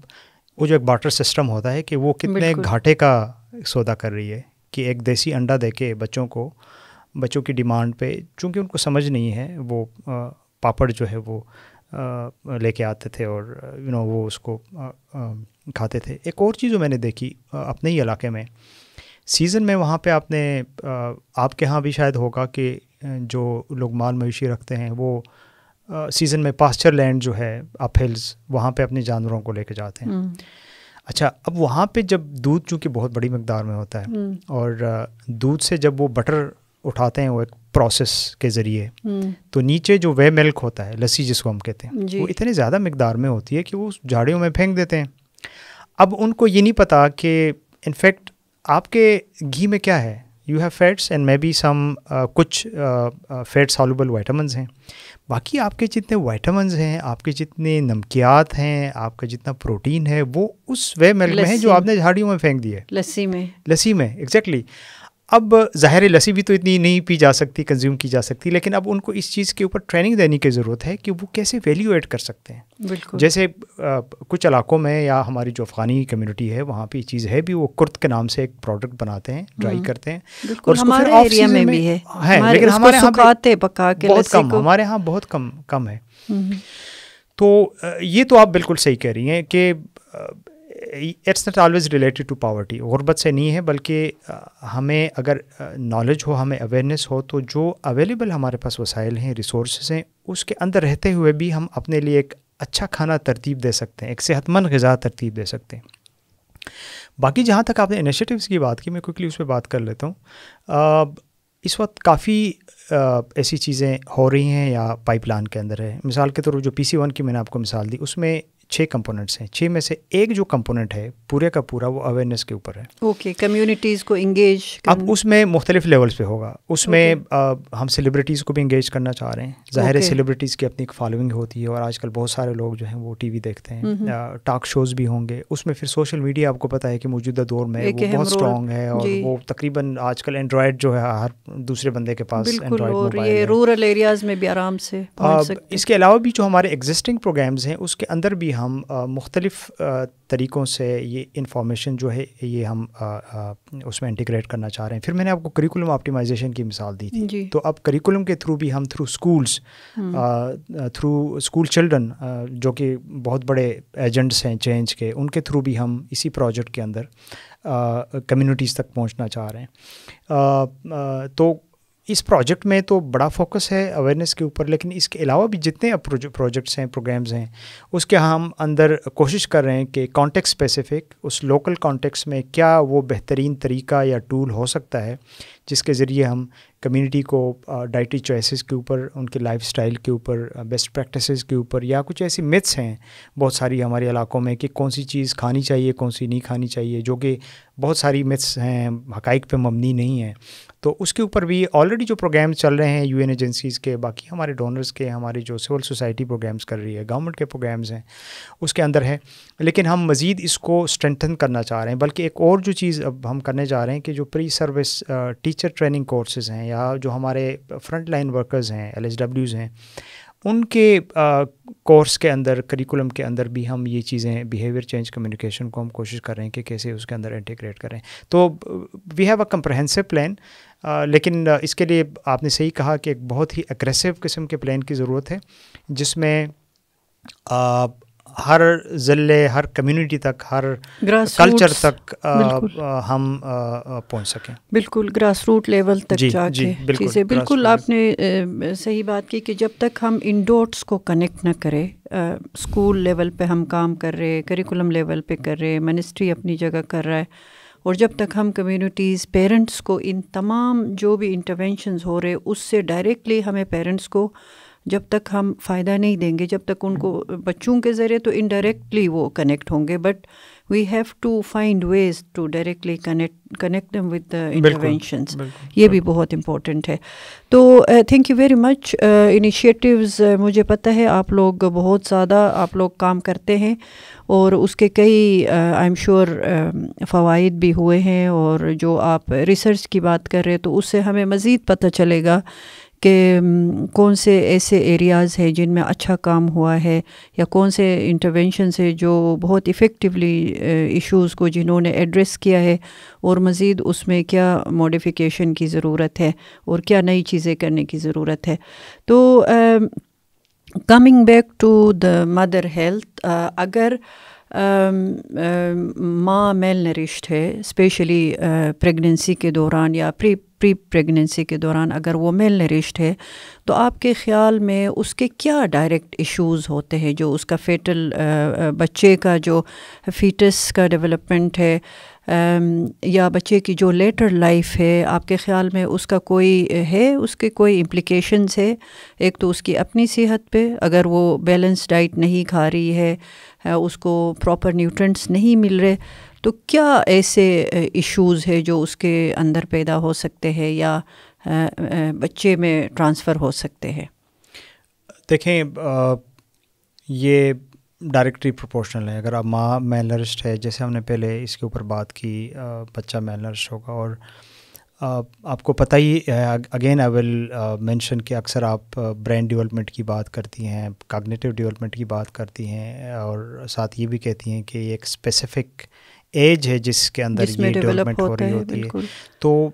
A: وہ جو ایک بارٹر سسٹم ہوتا ہے کہ وہ کتنے گھاٹے کا سودا کر رہی ہے کہ ایک دیسی انڈا دے کے بچوں کی ڈیمانڈ پہ, چونکہ ان کو سمجھ نہیں ہے, وہ پاپڑ جو ہے وہ لے کے آتے تھے اور وہ اس کو کھاتے تھے. ایک اور چیز جو میں نے دیکھی اپنے ہی علاقے میں سیزن میں, وہاں پہ آپ کے ہاں بھی شاید ہوگا کہ جو لوگ مال مویشی رکھتے ہیں وہ سیزن میں پاسچر لینڈ جو ہے اپ ہلز, وہاں پہ اپنے جانوروں کو لے کے جاتے ہیں. اچھا, اب وہاں پہ جب دودھ چونکہ بہت بڑی مقدار میں ہوتا ہے اور دودھ سے جب وہ بٹر اٹھاتے ہیں وہ ایک پروسیس کے ذریعے, تو نیچے جو وے ملک ہوتا ہے, لسی جس کو ہم کہتے ہیں, وہ اتنے زیادہ مقدار میں ہوتی ہے کہ وہ جھاڑیوں میں پھینک دیتے ہیں. اب ان کو یہ نہیں پتا کہ انفیکٹ آپ کے گھی میں کیا ہے, you have fats and may be some کچھ فیٹ سالوبل وائٹامنز ہیں. باقی آپ کے جتنے وائٹامنز ہیں, آپ کے جتنے نمکیات ہیں, آپ کا جتنا پروٹین ہے, وہ اس وے ملک میں ہے جو آپ نے جھاڑیوں میں پھینک دی ہے, لسی میں ایگزیکٹلی. اب ظاہر لسی بھی تو اتنی نہیں پی جا سکتی، کنزیوم کی جا سکتی، لیکن اب ان کو اس چیز کے اوپر ٹریننگ دینے کی ضرورت ہے کہ وہ کیسے ویلیو ایڈ کر سکتے ہیں.
B: بالکل.
A: جیسے کچھ علاقوں میں یا ہماری جو افغانی کمیونٹی ہے وہاں پہ یہ چیز ہے بھی، وہ کرت کے نام سے ایک پروڈکٹ بناتے ہیں، ڈرائی کرتے ہیں.
B: بالکل ہمارے ایریا میں بھی ہے،
A: لیکن ہمارے یہاں
B: پکا کے
A: بہت کم، ہمارے یہاں بہت کم ہے. تو یہ تو آپ بالکل صحیح کہہ رہی ہیں کہ it's not always related to poverty. غربت سے نہیں ہے، بلکہ ہمیں اگر نالج ہو، ہمیں اویئرنیس ہو، تو جو اویلیبل ہمارے پاس وسائل ہیں، ریسورسز ہیں، اس کے اندر رہتے ہوئے بھی ہم اپنے لیے ایک اچھا کھانا ترتیب دے سکتے ہیں، ایک صحت مند غذا ترتیب دے سکتے ہیں. باقی جہاں تک آپ نے انیشیٹیوز کی بات کی، میں کوئکلی اس پہ بات کر لیتا ہوں. اس وقت کافی ایسی چیزیں ہو رہی ہیں یا پائپ لائن کے اندر ہے. مثال کے طور پر جو PC1 کی میں نے آپ کو مثال دی، اس میں 6 کمپوننٹس ہیں. 6 میں سے ایک جو کمپوننٹ ہے پورے کا پورا وہ اویئرنیس کے اوپر ہے.
B: اوکے، کمیونٹیز کو انگیج.
A: اب اس میں مختلف لیولز پہ ہوگا. اس میں ہم سیلیبریٹیز کو بھی انگیج کرنا چاہ رہے ہیں. ظاہر ہے سیلیبریٹیز کی اپنی ایک فالوئنگ ہوتی ہے، اور آج کل بہت سارے لوگ جو ہیں وہ ٹی وی دیکھتے ہیں. ٹاک شوز بھی ہوں گے. اس میں پھر سوشل میڈیا آپ کو پتہ ہے کہ موجودہ دور میں وہ بہت اسٹرانگ ہے، اور وہ تقریباً آج کل اینڈرائڈ جو ہے ہر دوسرے بندے کے پاس اینڈرائڈ موبائل ہے.
B: یہ رورل ایریاز میں بھی آرام سے پہنچ سکتے ہیں.
A: اس کے علاوہ بھی جو ہمارے ایگزسٹنگ پروگرامز ہیں اس کے اندر بھی ہم مختلف طریقوں سے یہ انفارمیشن جو ہے یہ ہم اس میں انٹیگریٹ کرنا چاہ رہے ہیں. پھر میں نے آپ کو کریکولم آپٹیمائزیشن کی مثال دی تھی. تو اب کریکولم کے تھرو بھی ہم through schools, through school children جو کہ بہت بڑے ایجنٹس ہیں چینج کے، ان کے تھرو بھی ہم اسی پروجیکٹ کے اندر کمیونٹیز تک پہنچنا چاہ رہے ہیں. تو اس پروجیکٹ میں تو بڑا فوکس ہے اویئرنیس کے اوپر، لیکن اس کے علاوہ بھی جتنے پروجیکٹس ہیں، پروگرامز ہیں، اس کے ہم اندر کوشش کر رہے ہیں کہ کانٹیکسٹ اسپیسیفک، اس لوکل کانٹیکسٹ میں کیا وہ بہترین طریقہ یا ٹول ہو سکتا ہے جس کے ذریعے ہم کمیونٹی کو ڈائٹری چوائسیز کے اوپر، ان کے لائف سٹائل کے اوپر، بیسٹ پریکٹسز کے اوپر، یا کچھ ایسی متس ہیں بہت ساری ہمارے علاقوں میں کہ کون سی چیز کھانی چاہیے، کون سی نہیں کھانی چاہیے، جو کہ بہت ساری متس ہیں، حقائق پہ مبنی نہیں ہیں. تو اس کے اوپر بھی آلریڈی جو پروگرامز چل رہے ہیں UN ایجنسیز کے، باقی ہمارے ڈونرز کے، ہماری جو سول سوسائٹی پروگرامز کر رہی ہے، گورنمنٹ کے پروگرامز ہیں، اس کے اندر ہے. لیکن ہم مزید اس کو اسٹرینتھن کرنا چاہ رہے ہیں. بلکہ ایک اور جو چیز اب ہم کرنے جا رہے ہیں کہ جو پری سروس ٹیچر ٹریننگ کورسز ہیں، یا جو ہمارے فرنٹ لائن ورکرز ہیں، LHWs ہیں، ان کے کورس کے اندر، کریکولم کے اندر بھی ہم یہ چیزیں، بیہیویئر چینج کمیونیکیشن کو ہم کوشش کر رہے ہیں کہ کیسے اس کے اندر انٹیگریٹ کریں. تو we have a comprehensive plan. لیکن اس کے لیے آپ نے صحیح کہا کہ ایک بہت ہی اگریسو قسم کے پلان کی ضرورت ہے، جس میں ہر ضلع، ہر کمیونٹی تک، ہر کلچر تک ہم پہنچ سکیں.
B: بالکل گراس روٹ لیول تک جا کے چیزیں. بالکل آپ نے صحیح بات کی کہ جب تک ہم ان ڈوٹس کو کنیکٹ نہ کریں، اسکول لیول پہ ہم کام کر رہے، کریکولم لیول پہ کر رہے، منسٹری اپنی جگہ کر رہا ہے، اور جب تک ہم کمیونٹیز، پیرنٹس کو ان تمام جو بھی انٹرونشنز ہو رہے اس سے ڈائریکٹلی ہمیں پیرنٹس کو جب تک ہم فائدہ نہیں دیں گے، جب تک ان کو بچوں کے ذریعے تو انڈائریکٹلی وہ کنیکٹ ہوں گے، but we have to find ways to directly connect them with the interventions. یہ بھی بہت امپورٹنٹ ہے. تو thank you very much. Initiatives مجھے پتہ ہے آپ لوگ بہت زیادہ آپ لوگ کام کرتے ہیں، اور اس کے کئی آئی ایم شیور فوائد بھی ہوئے ہیں. اور جو آپ ریسرچ کی بات کر رہے تو اس سے ہمیں مزید پتہ چلے گا کہ کون سے ایسے ایریاز ہیں جن میں اچھا کام ہوا ہے، یا کون سے انٹرونشنز ہیں جو بہت ایفیکٹولی ایشوز کو جنہوں نے ایڈریس کیا ہے، اور مزید اس میں کیا موڈیفیکیشن کی ضرورت ہے اور کیا نئی چیزیں کرنے کی ضرورت ہے. تو coming back to the mother health, اگر ماں میل نرشڈ ہے، اسپیشلی پریگننسی کے دوران یا پری پریگننسی کے دوران اگر وہ میل نرشڈ ہے، تو آپ کے خیال میں اس کے کیا ڈائریکٹ ایشوز ہوتے ہیں جو اس کا فیٹل بچے کا جو فیٹس کا ڈیولپمنٹ ہے، یا بچے کی جو لیٹر لائف ہے، آپ کے خیال میں اس کا کوئی ہے، اس کے کوئی امپلیکیشنز ہے؟ ایک تو اس کی اپنی صحت پہ، اگر وہ بیلنس ڈائٹ نہیں کھا رہی ہے، اس کو پراپر نیوٹرینٹس نہیں مل رہے، تو کیا ایسے ایشوز ہے جو اس کے اندر پیدا ہو سکتے ہیں یا بچے میں ٹرانسفر ہو سکتے ہیں؟
A: دیکھیں، یہ ڈائریکٹلی پروپورشنل ہے. اگر آپ ماں میل نرشڈ ہے، جیسے ہم نے پہلے اس کے اوپر بات کی، بچہ میل نرشڈ ہوگا. اور آپ کو پتہ ہی اگین آئی ول مینشن کہ اکثر آپ برین ڈیولپمنٹ کی بات کرتی ہیں، کاگنیٹیو ڈیولپمنٹ کی بات کرتی ہیں، اور ساتھ یہ بھی کہتی ہیں کہ یہ ایک اسپیسیفک ایج ہے جس کے اندر یہ ڈیولپمنٹ ہو رہی ہوتی ہے. تو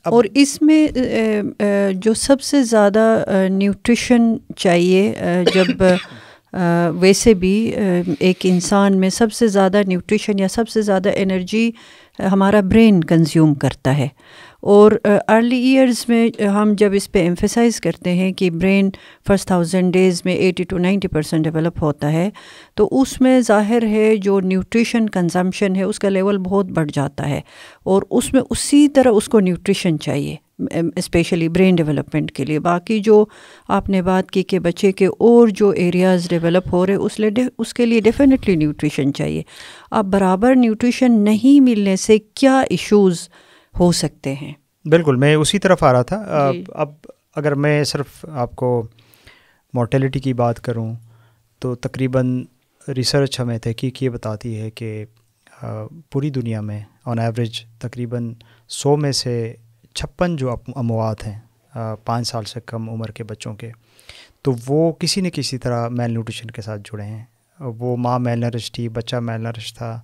B: اور اس میں جو سب سے زیادہ نیوٹریشن چاہیے، جب ویسے بھی ایک انسان میں سب سے زیادہ نیوٹریشن یا سب سے زیادہ انرجی ہمارا برین کنزیوم کرتا ہے. اور ارلی ایئرز میں ہم جب اس پہ ایمفیسائز کرتے ہیں کہ برین فرسٹ 1000 ڈیز میں 80 to 90% ڈیولپ ہوتا ہے، تو اس میں ظاہر ہے جو نیوٹریشن کنزمپشن ہے اس کا لیول بہت بڑھ جاتا ہے، اور اس میں اسی طرح اس کو نیوٹریشن چاہیے اسپیشلی برین ڈیولپمنٹ کے لیے. باقی جو آپ نے بات کی کہ بچے کے اور جو ایریاز ڈیولپ ہو رہے اس کے لیے ڈیفینیٹلی نیوٹریشن چاہیے. اب برابر نیوٹریشن نہیں ملنے سے کیا ایشوز ہو سکتے ہیں؟
A: بالکل، میں اسی طرف آ رہا تھا. اب اگر میں صرف آپ کو مورٹیلٹی کی بات کروں تو تقریباً ریسرچ ہمیں تحقیق یہ بتاتی ہے کہ پوری دنیا میں آن ایوریج تقریباً 100 میں سے 56 جو اموات ہیں 5 سال سے کم عمر کے بچوں کے، تو وہ کسی نہ کسی طرح میل نیوٹریشن کے ساتھ جڑے ہیں. وہ ماں میل نرش تھی، بچہ میل نرش تھا،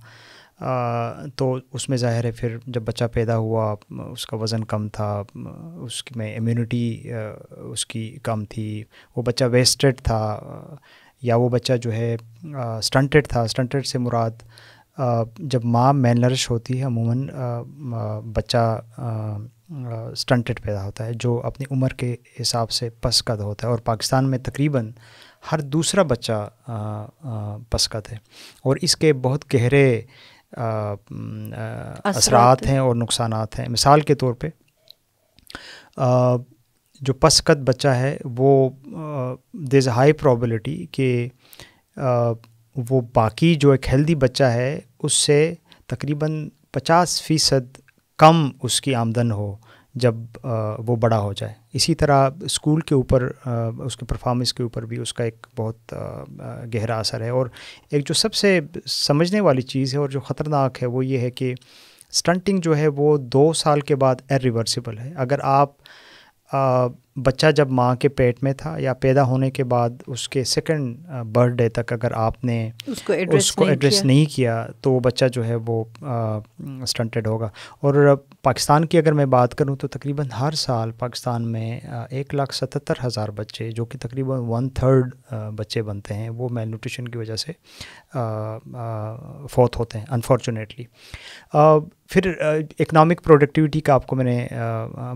A: تو اس میں ظاہر ہے پھر جب بچہ پیدا ہوا اس کا وزن کم تھا، اس میں امیونٹی اس کی کم تھی، وہ بچہ ویسٹڈ تھا، یا وہ بچہ جو ہے سٹنٹڈ تھا. سٹنٹڈ سے مراد جب ماں میل نرش ہوتی ہے عموماً بچہ سٹنٹڈ پیدا ہوتا ہے جو اپنی عمر کے حساب سے پس قد ہوتا ہے، اور پاکستان میں تقریباً ہر دوسرا بچہ پس قد ہے. اور اس کے بہت گہرے اثرات ہیں اور نقصانات ہیں. مثال کے طور پہ جو پس قد بچہ ہے وہ دیر از اے ہائی پرابیبلٹی کہ وہ باقی جو ایک ہیلدی بچہ ہے اس سے تقریباً 50% کم اس کی آمدن ہو جب وہ بڑا ہو جائے. اسی طرح اسکول کے اوپر اس کے پرفارمنس کے اوپر بھی اس کا ایک بہت گہرا اثر ہے. اور ایک جو سب سے سمجھنے والی چیز ہے اور جو خطرناک ہے وہ یہ ہے کہ سٹنٹنگ جو ہے وہ 2 سال کے بعد ایرریورسیبل ہے. اگر آپ بچہ جب ماں کے پیٹ میں تھا یا پیدا ہونے کے بعد اس کے سیکنڈ برتھ ڈے تک اگر آپ نے اس کو ایڈریس نہیں کیا تو وہ بچہ جو ہے وہ سٹنٹڈ ہوگا. اور پاکستان کی اگر میں بات کروں تو تقریباً ہر سال پاکستان میں 1,77,000 بچے، جو کہ تقریباً 1/3 بچے بنتے ہیں، وہ میل نیوٹریشن کی وجہ سے فوت ہوتے ہیں انفارچونیٹلی. پھر اکنامک پروڈکٹیوٹی کا آپ کو میں نے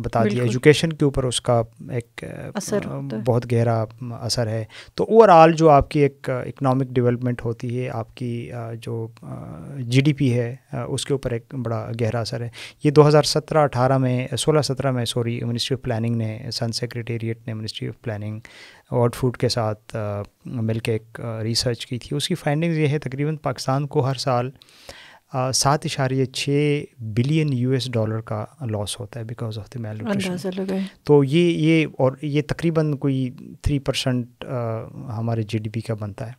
A: بتا دیا، ایجوکیشن کے اوپر اس کا ایک بہت گہرا اثر ہے. تو اوور آل جو آپ کی ایک اکنامک ڈیولپمنٹ ہوتی ہے، آپ کی جو GDP ہے اس کے اوپر ایک بڑا گہرا اثر ہے. یہ 2017 میں منسٹری آف پلاننگ نے، سن سیکریٹریٹ نے ministry of planning world food کے ساتھ مل کے ایک ریسرچ کی تھی. اس کی فائنڈنگز یہ ہے تقریباً پاکستان کو ہر سال 7.6 بلین $US کا لاس ہوتا ہے because of the malnutrition. تو یہ تقریباً کوئی 3% ہمارے GDP کا بنتا ہے.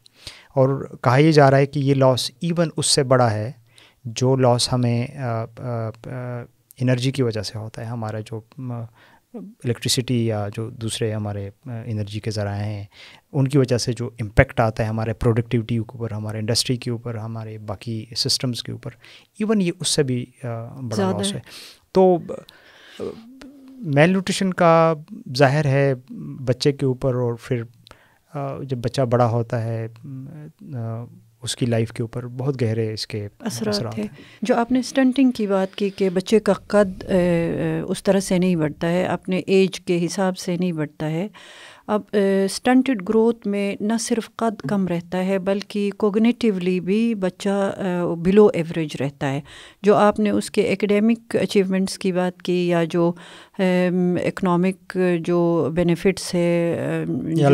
A: اور کہا یہ جا رہا ہے کہ یہ لاس ایون اس سے بڑا ہے جو لاس ہمیں انرجی کی وجہ سے ہوتا ہے. ہمارا جو الیکٹریسٹی یا جو دوسرے ہمارے انرجی کے ذرائع ہیں ان کی وجہ سے جو امپیکٹ آتا ہے ہمارے پروڈکٹیوٹی کے اوپر، ہمارے انڈسٹری کے اوپر، ہمارے باقی سسٹمز کے اوپر، ایون یہ اس سے بھی بڑا لاس ہے. تو میل نیوٹریشن کا ظاہر ہے بچے کے اوپر، اور پھر جب بچہ بڑا ہوتا ہے اس کی لائف کے اوپر بہت گہرے اس کے اثرات ہیں.
B: جو آپ نے سٹنٹنگ کی بات کی کہ بچے کا قد اس طرح سے نہیں بڑھتا ہے، اپنے ایج کے حساب سے نہیں بڑھتا ہے. اب سٹنٹڈ گروتھ میں نہ صرف قد کم رہتا ہے بلکہ کوگنیٹیولی بھی بچہ بلو ایوریج رہتا ہے. جو آپ نے اس کے ایکڈیمک اچیومنٹس کی بات کی یا جو اکنامک جو بینیفٹس ہے
A: یا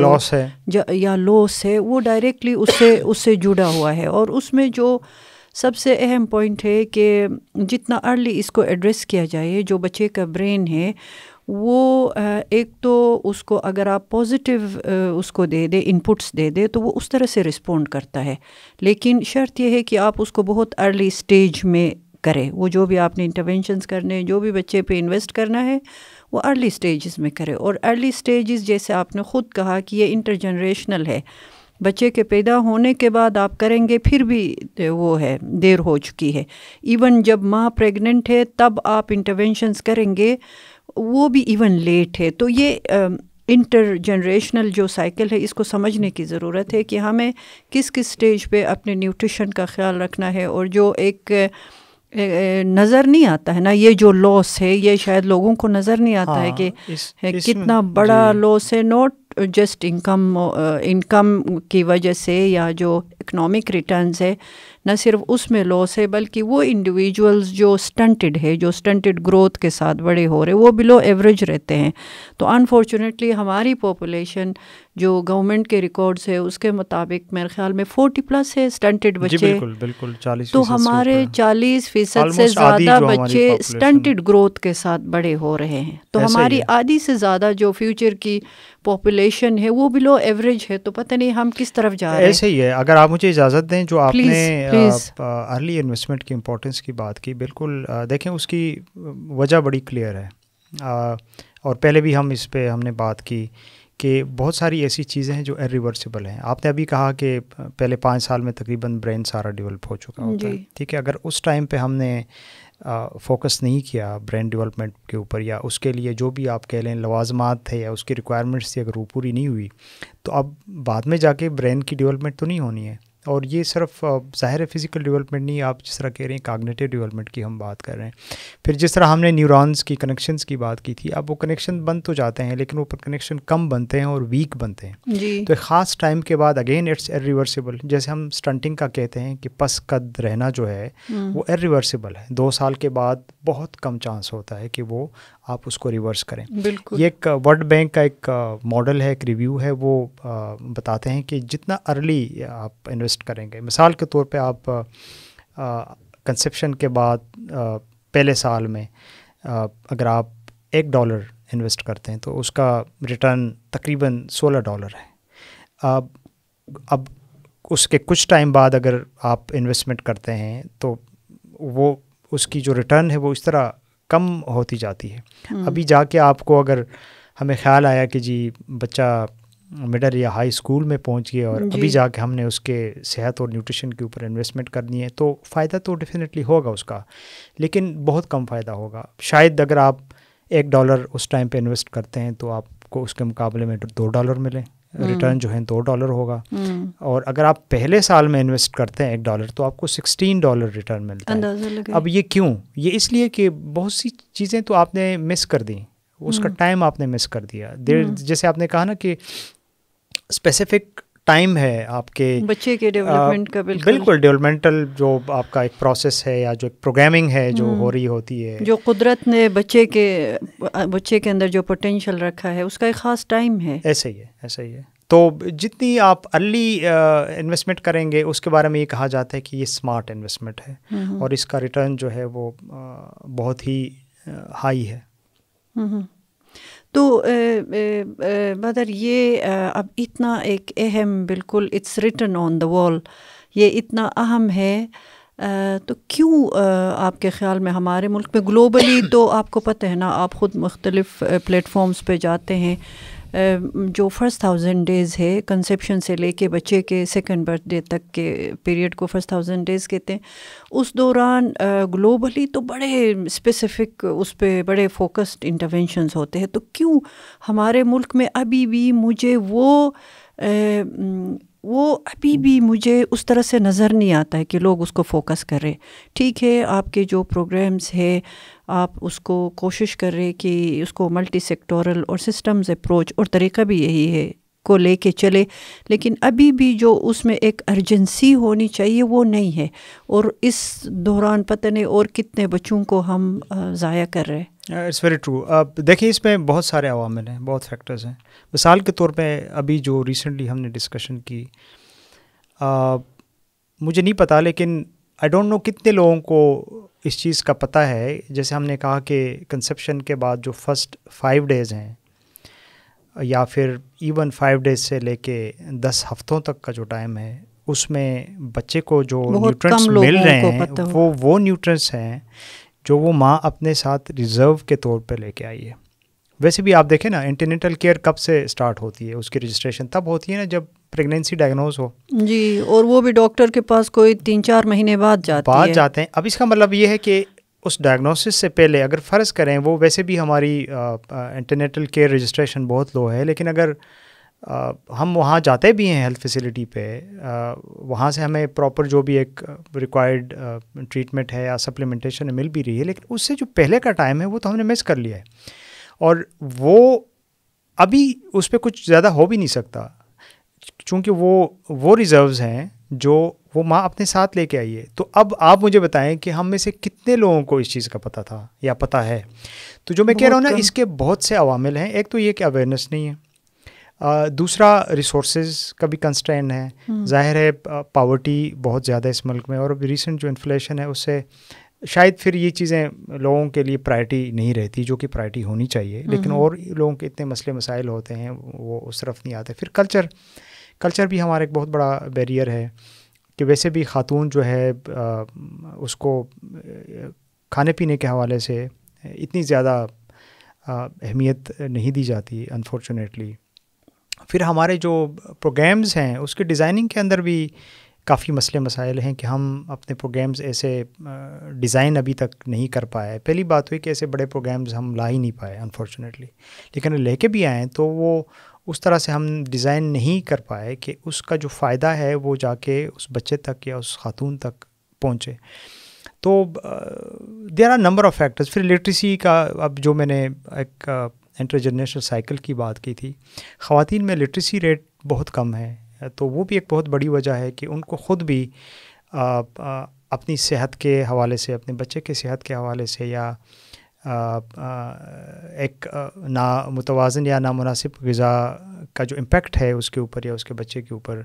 A: لاس
B: ہے وہ ڈائریکٹلی اس سے جڑا ہوا ہے. اور اس میں جو سب سے اہم پوائنٹ ہے کہ جتنا ارلی اس کو ایڈریس کیا جائے، جو بچے کا برین ہے وہ ایک تو اس کو اگر آپ پازیٹیو اس کو دے دے، انپٹس دے دے تو وہ اس طرح سے رسپونڈ کرتا ہے. لیکن شرط یہ ہے کہ آپ اس کو بہت ارلی سٹیج میں کرے. وہ جو بھی آپ نے انٹرونشنز کرنے, جو بھی بچے پہ انویسٹ کرنا ہے وہ ارلی سٹیجز میں کرے. اور ارلی سٹیجز جیسے آپ نے خود کہا کہ یہ انٹر جنریشنل ہے, بچے کے پیدا ہونے کے بعد آپ کریں گے پھر بھی وہ ہے دیر ہو چکی ہے. ایون جب ماں پریگننٹ ہے تب آپ انٹرونشنز کریں گے وہ بھی ایون لیٹ ہے. تو یہ انٹر جنریشنل جو سائیکل ہے اس کو سمجھنے کی ضرورت ہے کہ ہمیں کس کس سٹیج پہ اپنے نیوٹریشن کا خیال رکھنا ہے. اور جو ایک نظر نہیں آتا ہے نا, یہ جو لاس ہے یہ شاید لوگوں کو نظر نہیں آتا ہے کہ کتنا بڑا لاس ہے. نوٹ جسٹ انکم کی وجہ سے یا جو اکنامک ریٹرنز ہے نہ صرف اس میں لاس ہے, بلکہ وہ انڈیویجولز جو سٹنٹڈ ہے, جو سٹنٹڈ گروتھ کے ساتھ بڑے ہو رہے وہ بلو ایوریج رہتے ہیں. تو انفارچونیٹلی ہماری پاپولیشن جو گورنمنٹ کے ریکارڈز ہے اس کے مطابق میرے خیال میں 40+ ہے سٹنٹڈ بچے.
A: بالکل 40%.
B: تو ہمارے 40% سے زیادہ بچے سٹنٹڈ گروتھ کے ساتھ بڑے ہو رہے ہیں. تو ہماری آدھی سے زیادہ جو فیوچر کی پاپولیشن ہے وہ بلو ایوریج ہے. تو پتہ نہیں ہم کس طرف جا رہے ہیں.
A: ایسے ہی ہے. اگر آپ مجھے اجازت دیں, جو آپ نے ارلی انویسٹمنٹ کی امپورٹنس کی بات کی, بالکل دیکھیں اس کی وجہ بڑی کلیئر ہے. اور پہلے بھی ہم اس پہ ہم نے بات کی کہ بہت ساری ایسی چیزیں ہیں جو ارریورسیبل ہیں. آپ نے ابھی کہا کہ پہلے 5 سال میں تقریباً برین سارا ڈیولپ ہو چکا ہوتا ہے, ٹھیک ہے. اگر اس ٹائم پہ ہم نے فوکس نہیں کیا برین ڈیولپمنٹ کے اوپر, یا اس کے لیے جو بھی آپ کہہ لیں لوازمات تھے یا اس کی ریکوائرمنٹس تھی اگر وہ پوری نہیں ہوئی, تو اب بعد میں جا کے برین کی ڈیولپمنٹ تو نہیں ہونی ہے. اور یہ صرف ظاہر فزیکل ڈیولپمنٹ نہیں, آپ جس طرح کہہ رہے ہیں کاگنیٹیو ڈیولپمنٹ کی ہم بات کر رہے ہیں. پھر جس طرح ہم نے نیورونز کی کنیکشنز کی بات کی تھی, اب وہ کنیکشن بن تو جاتے ہیں لیکن وہ کنیکشن کم بنتے ہیں اور ویک بنتے ہیں. تو ایک خاص ٹائم کے بعد اگین اٹس ارریورسیبل. جیسے ہم سٹنٹنگ کا کہتے ہیں کہ پس قد رہنا جو ہے وہ ارریورسیبل ہے. 2 سال کے بعد بہت کم چانس ہوتا ہے کہ وہ آپ اس کو ریورس کریں. یہ ایک ورلڈ بینک کا ایک ماڈل ہے, ایک ریویو ہے, وہ بتاتے ہیں کہ جتنا ارلی آپ انویسٹ کریں گے, مثال کے طور پہ آپ کنسیپشن کے بعد پہلے سال میں اگر آپ $1 انویسٹ کرتے ہیں تو اس کا ریٹرن تقریباً $16 ہے. اب اس کے کچھ ٹائم بعد اگر آپ انویسٹمنٹ کرتے ہیں تو وہ اس کی جو ریٹرن ہے وہ اس طرح کم ہوتی جاتی ہے. ابھی جا کے آپ کو اگر ہمیں خیال آیا کہ جی بچہ مڈل یا ہائی اسکول میں پہنچ گیا اور ابھی جا کے ہم نے اس کے صحت اور نیوٹریشن کے اوپر انویسٹمنٹ کرنی ہے, تو فائدہ تو ڈیفینیٹلی ہوگا اس کا, لیکن بہت کم فائدہ ہوگا. شاید اگر آپ $1 اس ٹائم پہ انویسٹ کرتے ہیں تو آپ کو اس کے مقابلے میں $2 ملیں, ریٹرن جو ہے $2 ہوگا. اور اگر آپ پہلے سال میں انویسٹ کرتے ہیں $1 تو آپ کو $16 ریٹرن ملتا ہے. اب یہ کیوں؟ یہ اس لیے کہ بہت سی چیزیں تو آپ نے مس کر دیں, اس کا ٹائم آپ نے مس کر دیا. جیسے آپ نے کہا نا کہ اسپیسیفک ٹائم ہے آپ کے
B: بچے کے ڈیولپمنٹ کا,
A: بالکل ڈیولپمنٹل جو آپ کا ایک پروسیس ہے یا جو ایک پروگرامنگ ہے جو ہو رہی ہوتی ہے,
B: جو قدرت نے بچے کے اندر جو پوٹینشیل رکھا ہے اس کا ایک خاص ٹائم ہے.
A: ایسا ہی ہے. تو جتنی آپ ارلی انویسٹمنٹ کریں گے اس کے بارے میں یہ کہا جاتا ہے کہ یہ اسمارٹ انویسٹمنٹ ہے, اور اس کا ریٹرن جو ہے وہ بہت ہی ہائی ہے.
B: تو بدر یہ اب اتنا ایک اہم, بالکل اٹس ریٹن آن دا وال, یہ اتنا اہم ہے, تو کیوں آپ کے خیال میں ہمارے ملک میں گلوبلی تو آپ کو پتہ ہے نا, آپ خود مختلف پلیٹ فارمز پہ جاتے ہیں, جو فرسٹ 1000 days ہے کنسیپشن سے لے کے بچے کے سیکنڈ برتھ ڈے تک کے پیریڈ کو فرسٹ 1000 days کہتے ہیں, اس دوران گلوبلی تو بڑے اسپیسیفک اس پہ بڑے فوکسڈ انٹرونشنز ہوتے ہیں. تو کیوں ہمارے ملک میں ابھی بھی مجھے اس طرح سے نظر نہیں آتا ہے کہ لوگ اس کو فوکس کر رہے. ٹھیک ہے, آپ کے جو پروگرامز ہے آپ اس کو کوشش کر رہے کہ اس کو ملٹی سیکٹورل اور سسٹمز اپروچ اور طریقہ بھی یہی ہے کو لے کے چلے, لیکن ابھی بھی جو اس میں ایک ارجنسی ہونی چاہیے وہ نہیں ہے, اور اس دوران پتہ نہیں اور کتنے بچوں کو ہم ضائع کر رہے ہیں.
A: It's very true. اب دیکھیں اس میں بہت سارے عوامل ہیں, بہت فیکٹرز ہیں. مثال کے طور پہ ابھی جو ریسنٹلی ہم نے ڈسکشن کی, مجھے نہیں پتہ لیکن آئی ڈونٹ نو کتنے لوگوں کو اس چیز کا پتہ ہے. جیسے ہم نے کہا کہ کنسیپشن کے بعد جو فرسٹ 5 days ہیں یا پھر ایون 5 days سے لے کے 10 ہفتوں تک کا جو ٹائم ہے, اس میں بچے کو جو نیوٹرنٹس مل رہے ہیں وہ نیوٹرنٹس ہیں جو وہ ماں اپنے ساتھ ریزرو کے طور پہ لے کے آئی ہے. ویسے بھی آپ دیکھیں نا انٹرنیٹل کیئر کب سے اسٹارٹ ہوتی ہے, اس کی رجسٹریشن تب ہوتی ہے نا جب پریگنینسی ڈائگنوز ہو.
B: جی, اور وہ بھی ڈاکٹر کے پاس کوئی 3-4 مہینے بعد
A: جاتے ہیں. اب اس کا مطلب یہ ہے کہ اس ڈائگنوسس سے پہلے اگر فرض کریں, وہ ویسے بھی ہماری انٹرنیٹل کیئر رجسٹریشن بہت لو ہے, لیکن اگر ہم وہاں جاتے بھی ہیں ہیلتھ فیسلٹی پہ, وہاں سے ہمیں پراپر جو بھی ایک ریکوائرڈ ٹریٹمنٹ ہے یا سپلیمنٹیشن مل بھی رہی ہے, لیکن اس سے جو پہلے کا ٹائم ہے وہ تو ہم نے مس کر لیا ہے, اور وہ ابھی اس پہ کچھ زیادہ ہو بھی نہیں سکتا, چونکہ وہ ریزروز ہیں جو وہ ماں اپنے ساتھ لے کے آئی ہے. تو اب آپ مجھے بتائیں کہ ہم میں سے کتنے لوگوں کو اس چیز کا پتہ تھا یا پتہ ہے. تو جو میں کہہ رہا ہوں نا, اس کے بہت سے عوامل ہیں. ایک تو یہ کہ اویئرنیس نہیں ہے, دوسرا ریسورسز کا بھی کنسٹرین ہے. ظاہر ہے پاورٹی بہت زیادہ اس ملک میں, اور ابھی ریسنٹ جو انفلیشن ہے اس سے شاید پھر یہ چیزیں لوگوں کے لیے پرائرٹی نہیں رہتی جو کہ پرائرٹی ہونی چاہیے, لیکن اور لوگوں کے اتنے مسئلے مسائل ہوتے ہیں وہ اس طرف نہیں آتے. پھر کلچر بھی ہمارا ایک بہت بڑا بیریئر ہے کہ ویسے بھی خاتون جو ہے اس کو کھانے پینے کے حوالے سے اتنی زیادہ اہمیت نہیں دی جاتی انفارچونیٹلی. پھر ہمارے جو پروگرامز ہیں اس کے ڈیزائننگ کے اندر بھی کافی مسئلے مسائل ہیں کہ ہم اپنے پروگرامز ایسے ڈیزائن ابھی تک نہیں کر پائے. پہلی بات ہوئی کہ ایسے بڑے پروگرامز ہم لا ہی نہیں پائے انفارچونیٹلی, لیکن لے کے بھی آئیں تو وہ اس طرح سے ہم ڈیزائن نہیں کر پائے کہ اس کا جو فائدہ ہے وہ جا کے اس بچے تک یا اس خاتون تک پہنچے. تو there are number of factors. پھر لٹریسی کا, اب جو میں نے ایک انٹر جنریشنل سائیکل کی بات کی تھی, خواتین میں لٹریسی ریٹ بہت کم ہے, تو وہ بھی ایک بہت بڑی وجہ ہے کہ ان کو خود بھی اپنی صحت کے حوالے سے, اپنے بچے کے صحت کے حوالے سے, یا ایک نامتوازن یا نامناسب غذا کا جو امپیکٹ ہے اس کے اوپر یا اس کے بچے کے اوپر,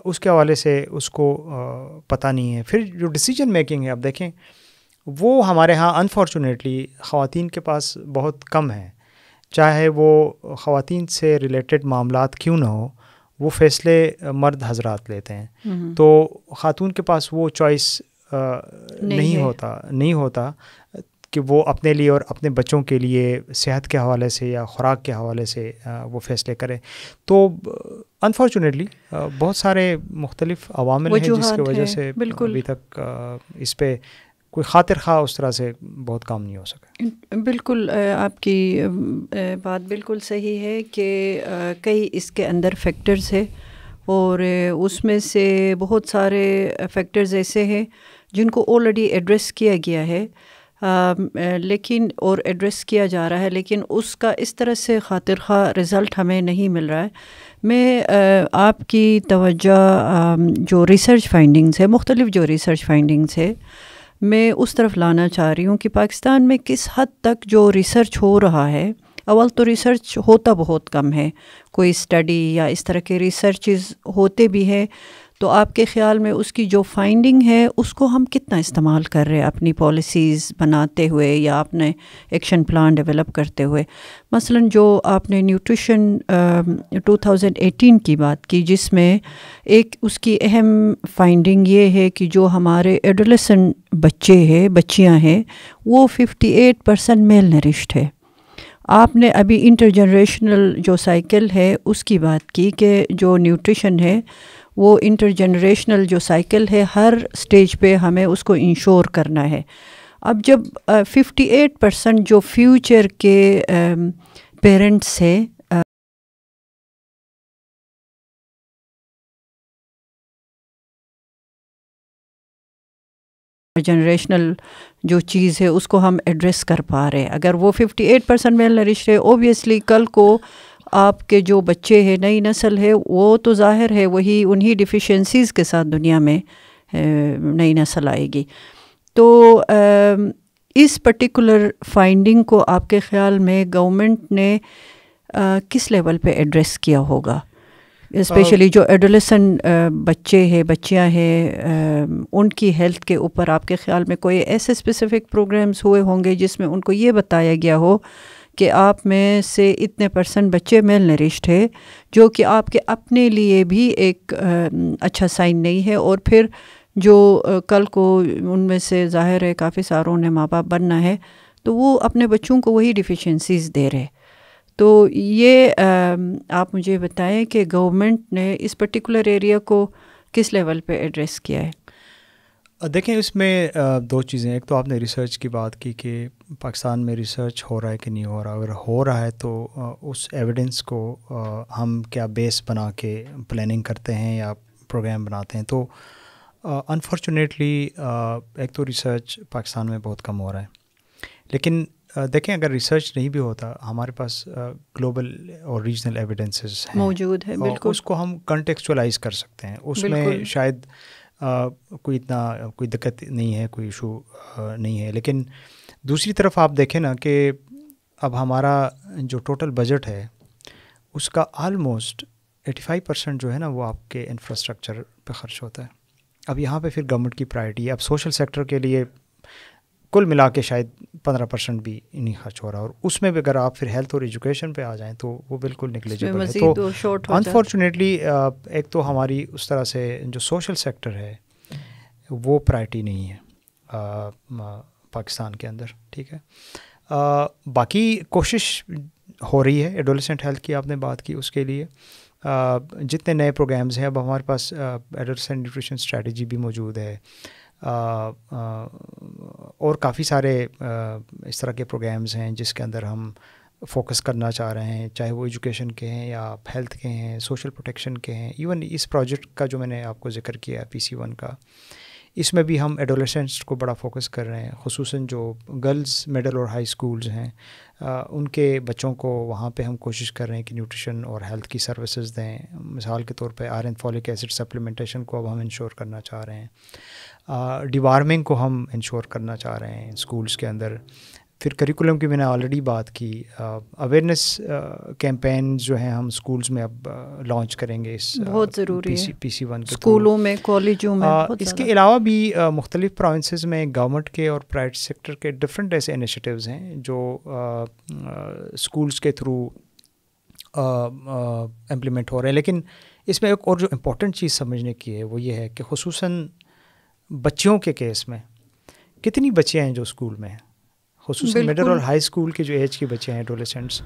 A: اس کے حوالے سے اس کو پتہ نہیں ہے. پھر جو ڈیسیجن میکنگ ہے, اب دیکھیں وہ ہمارے ہاں انفارچونیٹلی خواتین کے پاس بہت کم ہے, چاہے وہ خواتین سے ریلیٹڈ معاملات کیوں نہ ہو, وہ فیصلے مرد حضرات لیتے ہیں. تو خاتون کے پاس وہ چوائس نہیں ہوتا کہ وہ اپنے لیے اور اپنے بچوں کے لیے صحت کے حوالے سے یا خوراک کے حوالے سے وہ فیصلے کرے. تو انفارچونیٹلی بہت سارے مختلف عوامل ہیں جس کی وجہ سے ابھی تک اس پہ کوئی خاطر خواہ اس طرح سے بہت کام نہیں ہو سکا.
B: بالکل, آپ کی بات بالکل صحیح ہے کہ کئی اس کے اندر فیکٹرز ہے, اور اس میں سے بہت سارے فیکٹرز ایسے ہیں جن کو آلریڈی ایڈریس کیا گیا ہے, لیکن اور ایڈریس کیا جا رہا ہے, لیکن اس کا اس طرح سے خاطر خواہ رزلٹ ہمیں نہیں مل رہا ہے. میں آپ کی توجہ جو ریسرچ فائنڈنگز ہے, مختلف جو ریسرچ فائنڈنگز ہے, میں اس طرف لانا چاہ رہی ہوں کہ پاکستان میں کس حد تک جو ریسرچ ہو رہا ہے. اول تو ریسرچ ہوتا بہت کم ہے, کوئی اسٹڈی یا اس طرح کے ریسرچز ہوتے بھی ہیں, تو آپ کے خیال میں اس کی جو فائنڈنگ ہے اس کو ہم کتنا استعمال کر رہے ہیں اپنی پالیسیز بناتے ہوئے یا اپنے ایکشن پلان ڈیولپ کرتے ہوئے. مثلاً جو آپ نے نیوٹریشن 2018 کی بات کی, جس میں ایک اس کی اہم فائنڈنگ یہ ہے کہ جو ہمارے ایڈولیسنٹ بچے ہیں, بچیاں ہیں, وہ 58% میل نرشڈ ہے. آپ نے ابھی انٹر جنریشنل جو سائیکل ہے اس کی بات کی کہ جو نیوٹریشن ہے وہ انٹر جنریشنل جو سائیکل ہے, ہر سٹیج پہ ہمیں اس کو انشور کرنا ہے. اب جب 58% جو فیوچر کے پیرنٹس ہیں, جنریشنل جو چیز ہے اس کو ہم ایڈریس کر پا رہے ہیں, اگر وہ 58% میل نرشڈ ہے, اوبیسلی کل کو آپ کے جو بچے ہیں, نئی نسل ہے, وہ تو ظاہر ہے وہی انہی ڈیفیشنسیز کے ساتھ دنیا میں نئی نسل آئے گی. تو اس پرٹیکولر فائنڈنگ کو آپ کے خیال میں گورنمنٹ نے کس لیول پہ ایڈریس کیا ہوگا, اسپیشلی جو ایڈولیسنٹ بچے ہیں, بچیاں ہیں, ان کی ہیلتھ کے اوپر آپ کے خیال میں کوئی ایسے اسپیسیفک پروگرامز ہوئے ہوں گے جس میں ان کو یہ بتایا گیا ہو کہ آپ میں سے اتنے % بچے میل نرشڈ ہے، جو کہ آپ کے اپنے لیے بھی ایک اچھا سائن نہیں ہے. اور پھر جو کل کو ان میں سے ظاہر ہے کافی ساروں نے ماں باپ بننا ہے، تو وہ اپنے بچوں کو وہی ڈیفیشنسیز دے رہے. تو یہ آپ مجھے بتائیں کہ گورنمنٹ نے اس پرٹیکولر ایریا کو کس لیول پہ ایڈریس کیا ہے؟
A: دیکھیں اس میں دو چیزیں. ایک تو آپ نے ریسرچ کی بات کی کہ پاکستان میں ریسرچ ہو رہا ہے کہ نہیں ہو رہا. اگر ہو رہا ہے تو اس ایویڈنس کو ہم کیا بیس بنا کے پلاننگ کرتے ہیں یا پروگرام بناتے ہیں. تو انفارچونیٹلی ایک تو ریسرچ پاکستان میں بہت کم ہو رہا ہے. لیکن دیکھیں اگر ریسرچ نہیں بھی ہوتا، ہمارے پاس گلوبل اور ریجنل ایویڈنسز ہیں
B: موجود ہے. بالکل،
A: اس کو ہم کنٹیکسچولائز کر سکتے ہیں. اس میں شاید کوئی دقت نہیں ہے، کوئی ایشو نہیں ہے. لیکن دوسری طرف آپ دیکھیں نا کہ اب ہمارا جو ٹوٹل بجٹ ہے اس کا آلموسٹ 85% جو ہے نا وہ آپ کے انفراسٹرکچر پہ خرچ ہوتا ہے. اب یہاں پہ پھر گورنمنٹ کی پرائرٹی ہے. اب سوشل سیکٹر کے لیے کل ملا کے شاید 15% بھی نہیں خرچ ہو رہا، اور اس میں بھی اگر آپ پھر ہیلتھ اور ایجوکیشن پہ آ جائیں تو وہ بالکل نیگلیجبل ہے. تو انفارچونیٹلی ایک تو ہماری اس طرح سے جو سوشل سیکٹر ہے وہ پرائرٹی نہیں ہے پاکستان کے اندر. ٹھیک ہے، باقی کوشش ہو رہی ہے. ایڈولسنٹ ہیلتھ کی آپ نے بات کی، اس کے لیے جتنے نئے پروگرامز ہیں، اب ہمارے پاس ایڈولسنٹ نیوٹریشن اسٹریٹجی بھی موجود ہے، اور کافی سارے اس طرح کے پروگرامز ہیں جس کے اندر ہم فوکس کرنا چاہ رہے ہیں، چاہے وہ ایجوکیشن کے ہیں یا ہیلتھ کے ہیں، سوشل پروٹیکشن کے ہیں. ایون اس پروجیکٹ کا جو میں نے آپ کو ذکر کیا ہے PC1 کا، اس میں بھی ہم ایڈولسنٹس کو بڑا فوکس کر رہے ہیں. خصوصاً جو گرلز مڈل اور ہائی اسکولز ہیں ان کے بچوں کو وہاں پہ ہم کوشش کر رہے ہیں کہ نیوٹریشن اور ہیلتھ کی سروسز دیں. مثال کے طور پہ آئرن فولک ایسڈ سپلیمنٹیشن کو اب ہم انشور کرنا چاہ رہے ہیں، ڈیوارمنگ کو ہم انشور کرنا چاہ رہے ہیں اسکولز کے اندر. پھر کریکولم کی میں نے آلریڈی بات کی. اویئرنیس کیمپین جو ہیں ہم اسکولز میں اب لانچ کریں گے. اس
B: بہت ضروری ہے
A: PC1 کے
B: اسکولوں میں، کالجوں میں.
A: اس کے علاوہ بھی مختلف پروونسز میں گورنمنٹ کے اور پرائیویٹ سیکٹر کے ڈفرینٹ ایسے انیشیٹیوز ہیں جو اسکولز کے تھرو امپلیمنٹ ہو رہے ہیں. لیکن اس میں ایک اور جو امپورٹنٹ چیز سمجھنے کی ہے وہ یہ ہے کہ خصوصاً بچیوں کے کیس میں کتنی بچیاں ہیں جو اسکول میں ہیں، خصوصاً مڈل اور ہائی اسکول کے جو ایج کے بچے ہیں ایڈولسنٹس،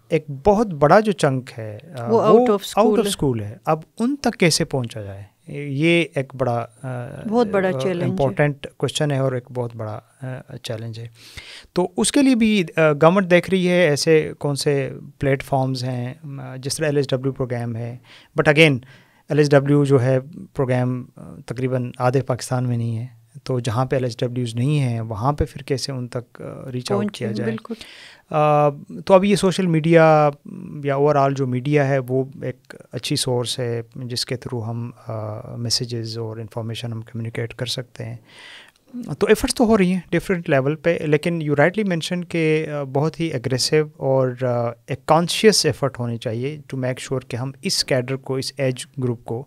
A: ایک بہت بڑا جو چنک ہے وہ آؤٹ آف اسکول ہے. اب ان تک کیسے پہنچا جائے، یہ ایک بہت بڑا امپورٹنٹ کوشچن ہے اور ایک بہت بڑا چیلنج ہے. تو اس کے لیے بھی گورنمنٹ دیکھ رہی ہے ایسے کون سے پلیٹ فارمز ہیں، جس طرح LSW پروگرام ہے. بٹ اگین LSW جو ہے پروگرام تقریباً آدھے پاکستان میں نہیں ہے، تو جہاں پہ LSWs نہیں ہیں وہاں پہ پھر کیسے ان تک ریچ آؤٹ کیا جائے. تو اب یہ سوشل میڈیا یا اوور آل جو میڈیا ہے وہ ایک اچھی سورس ہے جس کے تھرو ہم میسیجز اور انفارمیشن ہم کمیونیکیٹ کر سکتے ہیں. تو ایفرٹس تو ہو رہی ہیں ڈفرینٹ لیول پہ. لیکن یو رائٹلی مینشن کہ بہت ہی اگریسو اور ایک کانشیس ایفرٹ ہونی چاہیے ٹو میک شیور کہ ہم اس کیڈر کو، اس ایج گروپ کو،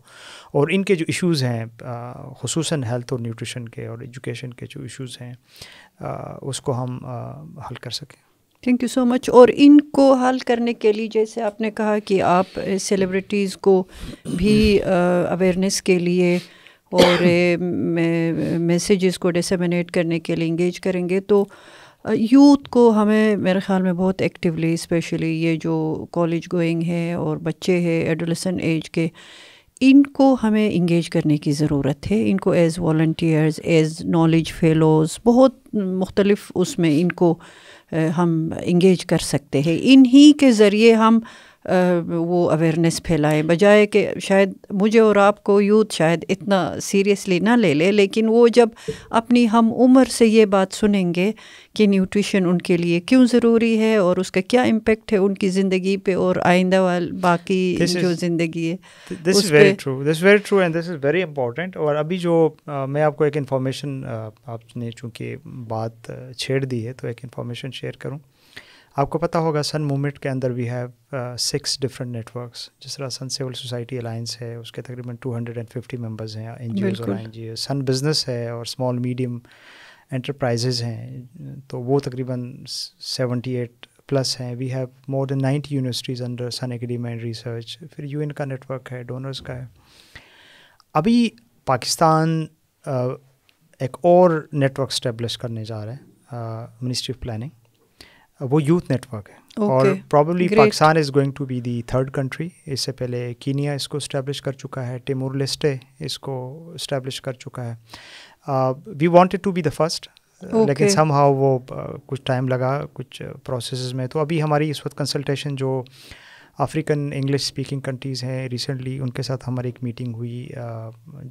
A: اور ان کے جو ایشوز ہیں خصوصاً ہیلتھ اور نیوٹریشن کے اور ایجوکیشن کے جو ایشوز ہیں اس کو ہم حل کر سکیں.
B: تھینک یو سو مچ. اور ان کو حل کرنے کے لیے جیسے آپ نے کہا کہ آپ سیلیبریٹیز کو بھی اویئرنیس کے لیے اور میسیجز کو ڈسیمینیٹ کرنے کے لیے انگیج کریں گے، تو یوتھ کو ہمیں میرے خیال میں بہت ایکٹیولی، اسپیشلی یہ جو کالج گوئنگ ہے اور بچے ہیں ایڈولسنٹ ایج کے، ان کو ہمیں انگیج کرنے کی ضرورت ہے. ان کو as volunteers, as knowledge fellows, بہت مختلف اس میں ان کو ہم انگیج کر سکتے ہیں. انہی کے ذریعے ہم وہ اویئرنیس پھیلائیں، بجائے کہ شاید مجھے اور آپ کو یوتھ شاید اتنا سیریسلی نہ لے لے، لیکن وہ جب اپنی ہم عمر سے یہ بات سنیں گے کہ نیوٹریشن ان کے لیے کیوں ضروری ہے اور اس کا کیا امپیکٹ ہے ان کی زندگی پہ اور آئندہ باقی جو زندگی ہے.
A: This is very true and this is very important. اور ابھی جو میں آپ کو ایک انفارمیشن، آپ نے چونکہ بات چھیڑ دی ہے تو ایک انفارمیشن شیئر کروں. آپ کو پتہ ہوگا سن موومنٹ کے اندر وی ہیو 6 ڈفرینٹ نیٹورکس. جس طرح سن سول سوسائٹی الائنس ہے، اس کے تقریباً 250 ممبرز ہیں، NGOs اور INGOs. سن بزنس ہے اور اسمال میڈیم انٹرپرائزز ہیں، تو وہ تقریباً 78 پلس ہیں. We have more than 90 universities under sun academia and research. پھر یو این کا نیٹ ورک ہے, ڈونرز کا ہے. ابھی پاکستان ایک اور نیٹ ورک اسٹیبلش کرنے جا رہے ہیں, منسٹری آف پلاننگ. وہ یوتھ نیٹ ورک ہے, اور probably Pakistan is going to be the third country. اس سے پہلے کینیا اس کو اسٹیبلش کر چکا ہے, ٹیمور لیسٹے اس کو اسٹیبلش کر چکا ہے. We wanted to be the first, لیکن سم ہاؤ وہ کچھ ٹائم لگا کچھ پروسیسز میں. تو ابھی ہماری اس وقت کنسلٹیشن جو افریقن انگلش اسپیکنگ کنٹریز ہیں ریسنٹلی, ان کے ساتھ ہماری ایک میٹنگ ہوئی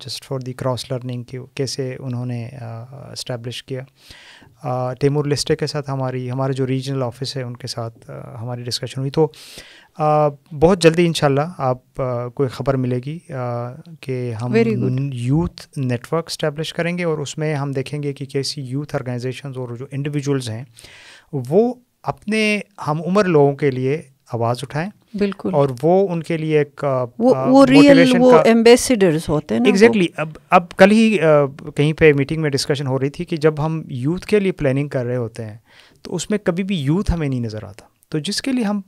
A: just for the cross learning کی کیسے انہوں نے اسٹیبلش کیا. تیمور لیسٹے کے ساتھ ہمارے جو ریجنل آفس ہے ان کے ساتھ ہماری ڈسکشن ہوئی. تو بہت جلدی انشاءاللہ آپ کو خبر ملے گی کہ ہم یوتھ نیٹ ورک اسٹیبلش کریں گے, اور اس میں ہم دیکھیں گے کہ کیسی یوتھ آرگنائزیشنز اور جو انڈیویجولز ہیں وہ اپنے ہم عمر لوگوں کے لیے آواز اٹھائیں.
B: بالکل.
A: اور وہ ان کے لیے ایک
B: وہ ریئل وہ ایمبیسیڈرز ہوتے ہیں نا.
A: ایگزیکٹلی. اب کل ہی کہیں پہ میٹنگ میں ڈسکشن ہو رہی تھی کہ جب ہم یوتھ کے لیے پلاننگ کر رہے ہوتے ہیں تو اس میں کبھی بھی یوتھ ہمیں نہیں نظر آتا. تو جس کے لیے ہم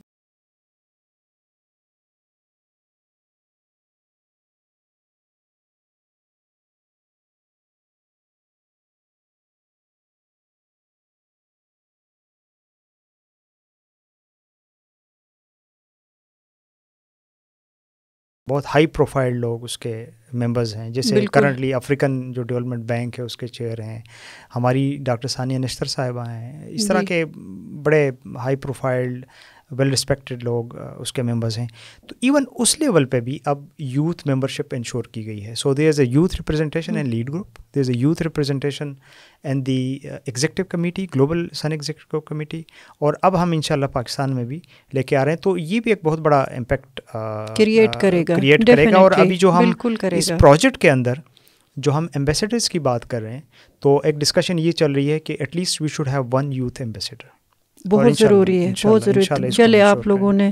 A: بہت ہائی پروفائل لوگ اس کے ممبرز ہیں, جیسے کرنٹلی افریقن جو ڈیولپمنٹ بینک ہے اس کے چیئر ہیں, ہماری ڈاکٹر ثانیہ نشتر صاحبہ ہیں. اس طرح کے بڑے ہائی پروفائل ویل رسپیکٹڈ لوگ اس کے ممبرز ہیں. تو ایون اس لیول پہ بھی اب یوتھ ممبرشپ انشور کی گئی ہے. So there is a youth representation and lead group, there is a youth representation and the executive committee, global SUN executive committee, اور اب ہم انشاءاللہ پاکستان میں بھی لے کے آ رہے ہیں. تو یہ بھی ایک بہت بڑا امپیکٹ
B: کریٹ کرے گا.
A: اور ابھی جو ہم اس پروجیکٹ کے اندر جو ہم ایمبیسیڈرز کی بات کر رہے ہیں, تو ایک ڈسکشن یہ چل رہی ہے کہ at least we should have one youth ambassador.
B: بہت ضروری ہے, بہت ضروری. چلے آپ لوگوں نے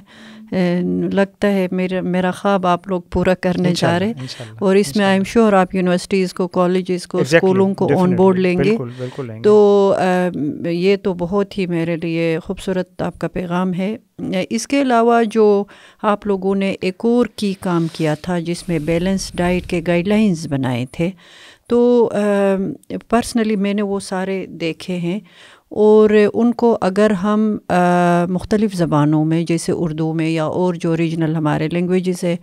B: لگتا ہے میرا خواب آپ لوگ پورا کرنے جا رہے, اور اس میں آئی ایم شیور آپ یونیورسٹیز کو, کالجز کو, اسکولوں کو آن بورڈ لیں گے. تو یہ تو بہت ہی میرے لیے خوبصورت آپ کا پیغام ہے. اس کے علاوہ جو آپ لوگوں نے ایک اور کی کام کیا تھا جس میں بیلنس ڈائٹ کے گائیڈ لائنز بنائے تھے, تو پرسنلی میں نے وہ سارے دیکھے ہیں, اور ان کو اگر ہم مختلف زبانوں میں جیسے اردو میں یا اور جو ریجنل ہمارے لینگویجز ہے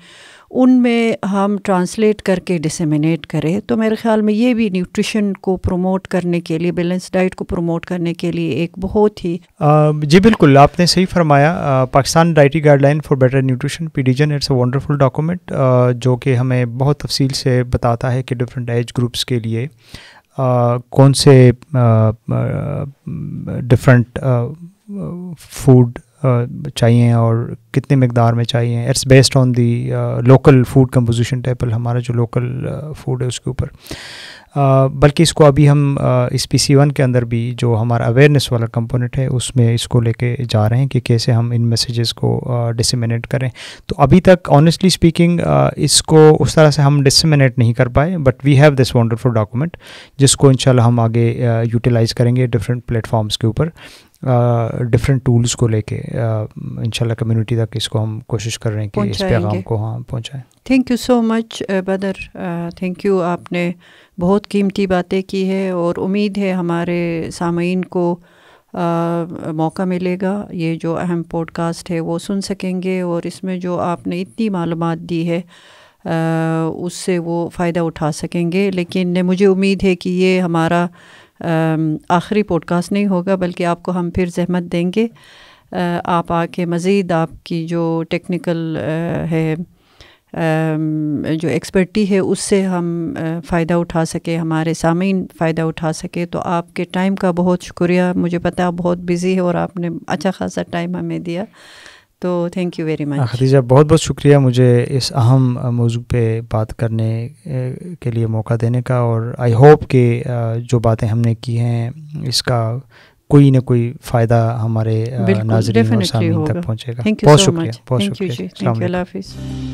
B: ان میں ہم ٹرانسلیٹ کر کے ڈسیمینیٹ کریں, تو میرے خیال میں یہ بھی نیوٹریشن کو پروموٹ کرنے کے لیے, بیلنس ڈائٹ کو پروموٹ کرنے کے لیے ایک بہت ہی
A: جی بالکل آپ نے صحیح فرمایا. Pakistan dietary guideline for better nutrition پیڈیجن, اٹس اے ونڈرفل ڈاکومنٹ جو کہ ہمیں بہت تفصیل سے بتاتا ہے کہ ڈفرینٹ ایج گروپس کے لیے کون سے ڈفرینٹ فوڈ چاہیے اور کتنے مقدار میں چاہیے. It's based on the local food composition table, ہمارا جو لوکل فوڈ ہے اس کے اوپر. بلکہ اس کو ابھی ہم اس PC1 کے اندر بھی جو ہمارا اویئرنیس والا کمپوننٹ ہے اس میں اس کو لے کے جا رہے ہیں کہ کیسے ہم ان میسیجز کو ڈسیمینیٹ کریں. تو ابھی تک آنیسٹلی اسپیکنگ اس کو اس طرح سے ہم ڈسیمینیٹ نہیں کر پائے, but we have this wonderful document جس کو انشاءاللہ ہم آگے یوٹیلائز کریں گے ڈفرینٹ پلیٹ فارمس کے اوپر, ڈفرینٹ ٹولز کو لے کے انشاءاللہ کمیونٹی تک اس کو ہم کوشش کر رہے ہیں کہ اس پیغام کو پہنچائیں.
B: Thank you so much Badr, thank you. آپ نے بہت قیمتی باتیں کی ہے, اور امید ہے ہمارے سامعین کو موقع ملے گا یہ جو اہم پوڈ کاسٹ ہے وہ سن سکیں گے, اور اس میں جو آپ نے اتنی معلومات دی ہے اس سے وہ فائدہ اٹھا سکیں گے. لیکن مجھے امید ہے کہ یہ ہمارا آخری پوڈ کاسٹ نہیں ہوگا, بلکہ آپ کو ہم پھر زحمت دیں گے, آپ آ کے مزید آپ کی جو ٹیکنیکل ہے جو ایکسپرٹی ہے اس سے ہم فائدہ اٹھا سکے, ہمارے سامعین فائدہ اٹھا سکے. تو آپ کے ٹائم کا بہت شکریہ. مجھے پتہ آپ بہت بزی ہے اور آپ نے اچھا خاصا ٹائم ہمیں دیا, تو تھینک یو ویری مچ.
A: خدیجہ بہت بہت شکریہ مجھے اس اہم موضوع پہ بات کرنے کے لیے موقع دینے کا, اور آئی ہوپ کہ جو باتیں ہم نے کی ہیں اس کا کوئی نہ کوئی فائدہ ہمارے ناظرین اور سامعین تک پہنچے گا.
B: بہت شکریہ. السلام علیکم.